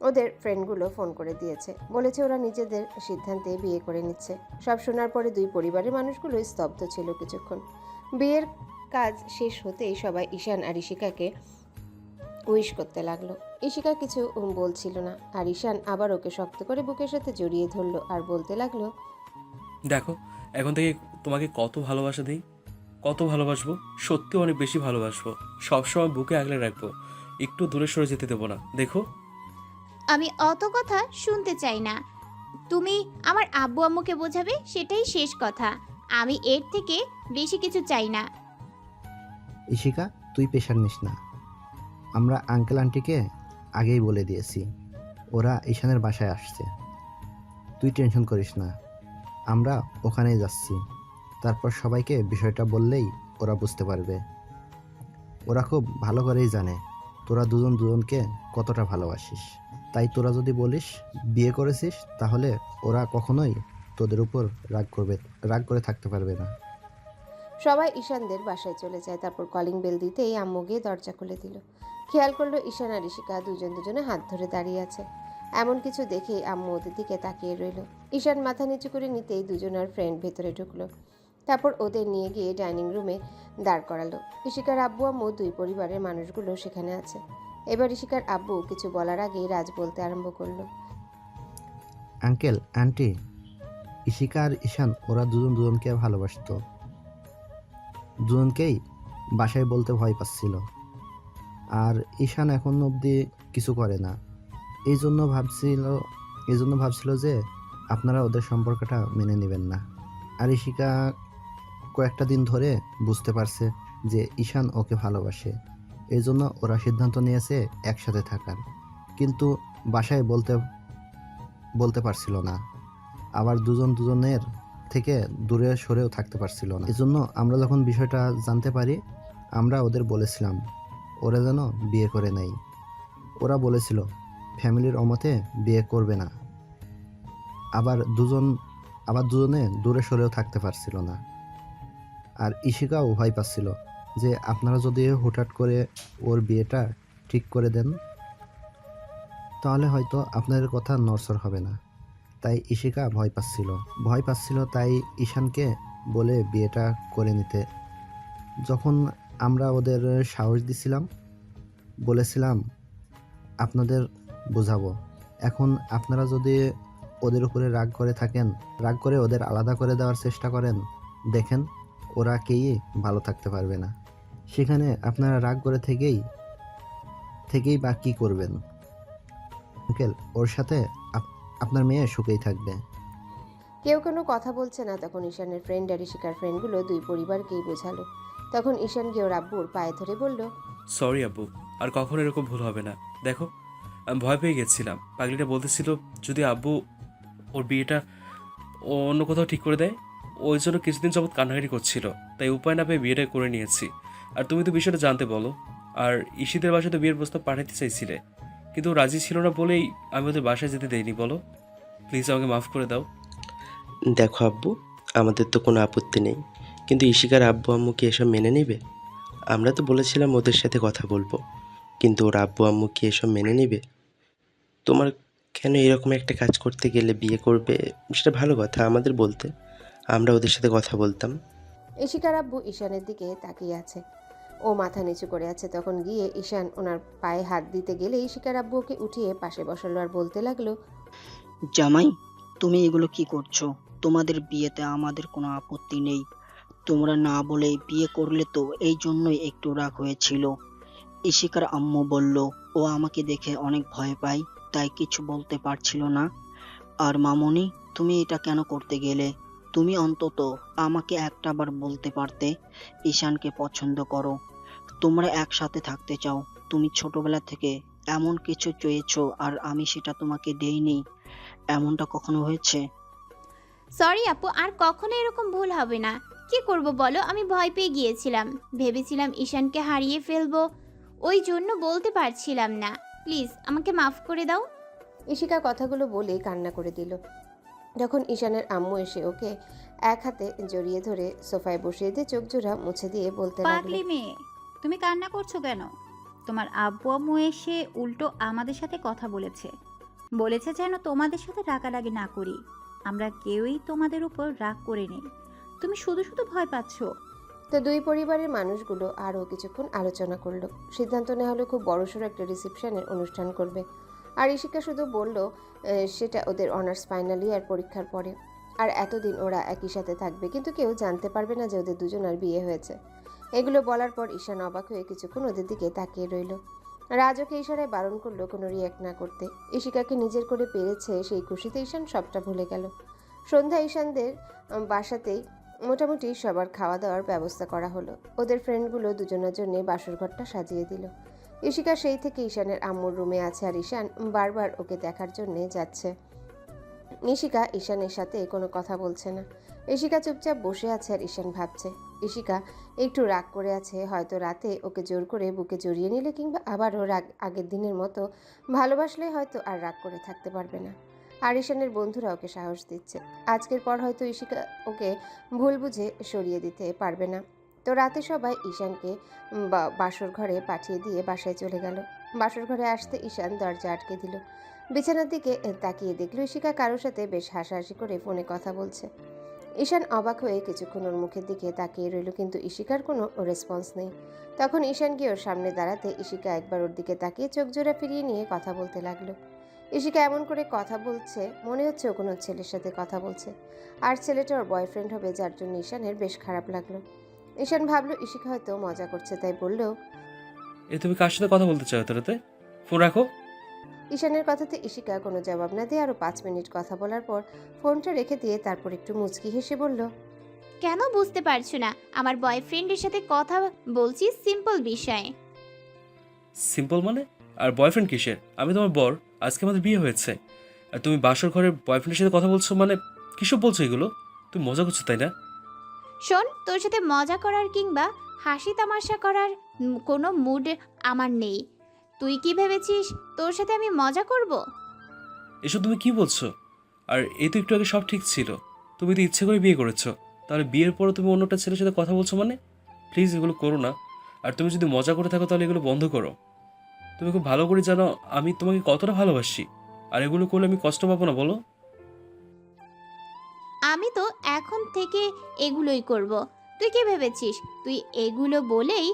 ওদের ফ্রেন্ডগুলো ফোন করে দিয়েছে, বলেছে ওরা নিজেদের সিদ্ধান্তে বিয়ে করে নিচ্ছে। সব শোনার পরে দুই পরিবারের মানুষগুলো স্তব্ধ ছিল কিছুক্ষণ। বিয়ের কাজ শেষ হতেই সবাই ঈশান আর ইশিকাকে উইশ করতে লাগলো। ইশিকা কিছু বলছিল না, আর ঈশান আবার ওকে শক্ত করে বুকের সাথে জড়িয়ে ধরলো আর বলতে লাগলো, দেখো এখন থেকে তোমাকে কত ভালোবাসা দিই, কত ভালোবাসবো, সত্যি অনেক বেশি ভালোবাসবো। সবসময় বুকে আগলে রাখবো, একটু দূরে সরে যেতে দেবো না। দেখো আমি অত কথা শুনতে চাই না। তুমি আমার আব্বু আম্মুকে বোঝাবে, সেটাই শেষ কথা। আমি এর থেকে বেশি কিছু চাই না। ইশিকা, তুই প্রেশার নিস না। আমরা আঙ্কেল আন্টিকে আগেই বলে দিয়েছি, ওরা ঈশানের বাসায় আসছে। তুই টেনশন করিস না, আমরা ওখানেই যাচ্ছি। তারপর সবাইকে বিষয়টা বললেই ওরা বুঝতে পারবে। ওরা খুব ভালো করেই জানে তোরা দুজন দুজনকে কতটা ভালোবাসিস। তাই তোরা যদি বলিস বিয়ে করেছিস তাহলে ওরা কখনোই তোদের উপর রাগ করে থাকতে পারবে না। সবাই ঈশানদের বাসায় চলে যায়। তারপর কলিং বেল দিতেই আম্মু গিয়ে দরজা খুলে দিল। খেয়াল করলো ঈশান আর ইশিকা দুজনে হাত ধরে দাঁড়িয়ে আছে। এমন কিছু দেখে আম্মু ওদের দিকে তাকিয়ে রইল। ঈশান মাথা নিচু করে নিতেই দুজনের ফ্রেন্ড ভেতরে ঢুকলো। তারপর ওদের নিয়ে গিয়ে ডাইনিং রুমে দাঁড় করালো। ইশিকার আব্বু আম্মু দুই পরিবারের মানুষগুলো সেখানে আছে। এবার ইশিকার আব্বু কিছু বলার আগেই রাজ বলতে আরম্ভ করলো, আঙ্কেল আন্টি, ইশিকা আর ঈশান ওরা দুজন দুজনকে ভালোবাসতো। দুজনকেই বাসায় বলতে ভয় পাচ্ছিল। আর ঈশান এখন অবধি কিছু করে না। এই জন্য ভাবছিল যে আপনারা ওদের সম্পর্কটা মেনে নেবেন না। আর ইশিকা কয়েকটা দিন ধরে বুঝতে পারছে যে ঈশান ওকে ভালোবাসে। এই জন্য ওরা সিদ্ধান্ত নিয়েছে একসাথে থাকার, কিন্তু বাসায় বলতে পারছিল না। আবার দুজন দুজনের থেকে দূরে সরেও থাকতে পারছিল না। এজন্য আমরা যখন বিষয়টা জানতে পারি, আমরা ওদের বলেছিলাম ওরা যেন বিয়ে করে নেয়। ওরা বলেছিল ফ্যামিলির অমতে বিয়ে করবে না। আবার দুজনে দূরে সরেও থাকতে পারছিল না। আর ইশিকাও ভয় পাচ্ছিল যে আপনারা যদি হুটহাট করে ওর বিয়েটা ঠিক করে দেন, তাহলে হয়তো আপনাদের কথা নড়চড় হবে না। তাই ইশিকা ভয় পাচ্ছিল তাই ঈশানকে বলে বিয়েটা করে নিতে। যখন আমরা ওদের সাহস দিছিলাম, বলেছিলাম আপনাদের বোঝাবো, এখন আপনারা যদি ওদের উপরে রাগ করে ওদের আলাদা করে দেওয়ার চেষ্টা করেন, দেখেন ওরা কেউই ভালো থাকতে পারবে না। সেখানে আপনারা রাগ করে থেকেই বা কী করবেন? আঙ্কেল, ওর সাথে আপনার মেয়ে সুখেই থাকবে। কেউ কোনো কথা বলছে না। তখন ঈশানের ফ্রেন্ড আর ইশিকার ফ্রেন্ডগুলো দুই পরিবারকেই বোঝালো। তখন ঈশান গিয়ে ওর আব্বুর পায়ে ধরে বলল, সরি আব্বু, আর কখনো এরকম ভুল হবে না। দেখো, আমি ভয় পেয়ে গেছিলাম। পাগলিটা বলতেছিল যদি আব্বু ওর বিয়েটা ও অন্য কোথাও ঠিক করে দেয়। ওই জন্য কিছুদিন যাবৎ কান্নাকাটি করছিল, তাই উপায় না পেয়ে বিয়েটা করে নিয়েছি। আর তুমি তো বিষয়টা জানতে বলো। আর ঈশিদের বাসায় তো বিয়ের প্রস্তাব পাঠাতে চাইছিলে, কিন্তু ও রাজি ছিল না বলেই আমি ওদের বাসায় যেতে দেইনি। বলো, প্লিজ আমাকে মাফ করে দাও। দেখো আব্বু, আমাদের তো কোনো আপত্তি নেই, কিন্তু ইশিকার আব্বু আম্মু কি এসব মেনে নেবে? আমরা তো বলেছিলাম ওদের সাথে কথা বলবো, কিন্তু ওর আব্বু আম্মু কি এসব মেনে নেবে? তোমার কেন এরকম একটা কাজ করতে গেলে বিয়ে করবে? সেটা ভালো কথা আমাদের বলতে, আমরা ওদের সাথে কথা বলতাম। ইশিকার আব্বু ঈশানের দিকে তাকিয়ে আছে। ও মাথা নিচু করে আছে। তখন গিয়ে ঈশান ওনার পায়ে হাত দিতে গেলে ইশিকার আব্বু ওকে উঠিয়ে পাশে বসালো আর বলতে লাগলো, জামাই, তুমি এগুলো কি করছো? তোমাদের বিয়েতে আমাদের কোনো আপত্তি নেই। তোমরা না বলেই বিয়ে করলে তো, এই জন্যই একটু রাগ হয়েছিল। ইশিকার আম্মু বলল ও আমাকে দেখে অনেক ভয় পায়, তাই কিছু বলতে পারছিল না। আর মামুনি, তুমি এটা কেন করতে গেলে? তুমি অন্তত আমাকে একটাবার বলতে পারতে ঈশানকে পছন্দ করো, তোমরা একসাথে থাকতে চাও। তুমি ছোটবেলা থেকে এমন কিছু চেয়েছো আর আমি সেটা তোমাকে দেইনি, এমনটা কখনো হয়েছে? সরি আপু, আর কখনো এরকম ভুল হবে না। কি করব বলো, আমি ভয় পেয়ে গিয়েছিলাম। ভেবেছিলাম ঈশানকে হারিয়ে ফেলবো, ওই জন্য বলতে পারছিলাম না। প্লিজ আমাকে মাফ করে দাও। ইশিকা কথাগুলো বলে কান্না করে দিল। যখন ঈশানের আম্মু এসে ওকে এক হাতে জড়িয়ে ধরে সোফায় বসিয়ে দিয়ে চোখ জোড়া মুছে দিয়ে বলতে লাগলো, পাগলি মেয়ে, তুমি কান্না করছো কেন? তোমার আব্বু আম্মু এসে উল্টো আমাদের সাথে কথা বলেছে যেন তোমাদের সাথে রাগারাগি না করি। আমরা কেউই তোমাদের উপর রাগ করে নেই, তুমি শুধু শুধু ভয় পাচ্ছো। তো দুই পরিবারের মানুষগুলো আরও কিছুক্ষণ আলোচনা করলো। সিদ্ধান্ত নেওয়া হলো খুব বড়সড় একটা রিসেপশনের অনুষ্ঠান করবে। আর ইশিকা শুধু বলল সেটা ওদের অনার্স ফাইনাল ইয়ার পরীক্ষার পরে। আর এতদিন ওরা একই সাথে থাকবে, কিন্তু কেউ জানতে পারবে না যে ওদের দুজনের বিয়ে হয়েছে। এগুলো বলার পর ঈশান অবাক হয়ে কিছুক্ষণ ওদের দিকে তাকিয়ে রইল। রাজ ওকে ইশারায় বারণ করলো কোনো রিয়াক্ট না করতে। ইশিকাকে নিজের করে পেরেছে সেই খুশিতে ঈশান সবটা ভুলে গেল। সন্ধ্যা ঈশানদের বাসাতেই মোটামুটি সবার খাওয়া দাওয়ার ব্যবস্থা করা হলো। ওদের ফ্রেন্ডগুলো দুজনের জন্য বাসর ঘরটা সাজিয়ে দিল। ইশিকা সেই থেকে ঈশানের আম্মুর রুমে আছে আর ঈশান বারবার ওকে দেখার জন্য যাচ্ছে। ইশিকা ঈশানের সাথে কোনো কথা বলছে না। ইশিকা চুপচাপ বসে আছে আর ঈশান ভাবছে। ইশিকা একটু রাগ করে আছে, হয়তো রাতে ওকে জোর করে বুকে জড়িয়ে নিলে কিংবা আবারও রাগ আগের দিনের মতো ভালোবাসলে হয়তো আর রাগ করে থাকতে পারবে না। আর ঈশানের বন্ধুরা ওকে সাহস দিচ্ছে। আজকের পর হয়তো ইশিকা ওকে ভুল বুঝে সরিয়ে দিতে পারবে না। তো রাতে সবাই ঈশানকে বাসর ঘরে পাঠিয়ে দিয়ে বাসায় চলে গেল। বাসর ঘরে আসতে ঈশান দরজা আটকে দিল। বিছানার দিকে তাকিয়ে দেখল ইশিকা কারোর সাথে বেশ হাসাহাসি করে ফোনে কথা বলছে। ঈশান অবাক হয়ে কিছুক্ষণ ওর মুখের দিকে তাকিয়ে রইল, কিন্তু ইশিকার কোনো রেসপন্স নেই। তখন ঈশান গিয়ে ওর সামনে দাঁড়াতে ইশিকা একবার ওর দিকে তাকিয়ে চোখ জোড়া ফিরিয়ে নিয়ে কথা বলতে লাগলো। ইশিকা এমন করে কথা বলছে মনে হচ্ছে ও কোনো ছেলের সাথে কথা বলছে, আর ছেলেটা ওর বয়ফ্রেন্ড হবে, যার জন্য ঈশানের বেশ খারাপ লাগলো। ঈশান ভাবলো ইশিকা হয়তো মজা করছে, তাই বলল, তুমি কার সাথে কথা বলতে চাও এত রাতে? ফোন রাখো। ঈশানের কথাতে ইশিকা কোনো জবাব না দিয়ে আরও 5 মিনিট কথা বলার পর ফোনটা রেখে দিয়ে তারপর একটু মুচকি হেসে বলল, কেন বুঝতে পারছো না? আমার বয়ফ্রেন্ডের সাথে কথা বলছি সিম্পল বিষয়ে। সিম্পল মানে? আর বয়ফ্রেন্ড কিসের? আমি তোমার বর, আজকে আমাদের বিয়ে হয়েছে, আর তুমি বাসর ঘরের বয়ফ্রেন্ডের সাথে কথা বলছো মানে কিসব বলছো এগুলো? তুমি মজা করছো তাই না? শোন, তোর সাথে মজা করার কিংবা হাসি তামাশা করার কোনো মুড আমার নেই। তুই কি ভেবেছিস তোর সাথে আমি মজা করব? এসব তুমি কি বলছো? আর এই তো একটু আগে সব ঠিক ছিল, তুমি তো ইচ্ছে করে বিয়ে করেছো, তাহলে বিয়ের পরও তুমি অন্যটা ছেলের সাথে কথা বলছো মানে? প্লিজ এগুলো করো না। আর তুমি যদি মজা করে থাকো তাহলে এগুলো বন্ধ করো। তুমি খুব ভালো করে জানো আমি তোমাকে কতটা ভালোবাসি, আর এগুলো করলে আমি কষ্ট পাবো না বলো? আমি তো এখন থেকে এগুলোই করব। তুই কি ভেবেছিস তুই এগুলো বলেই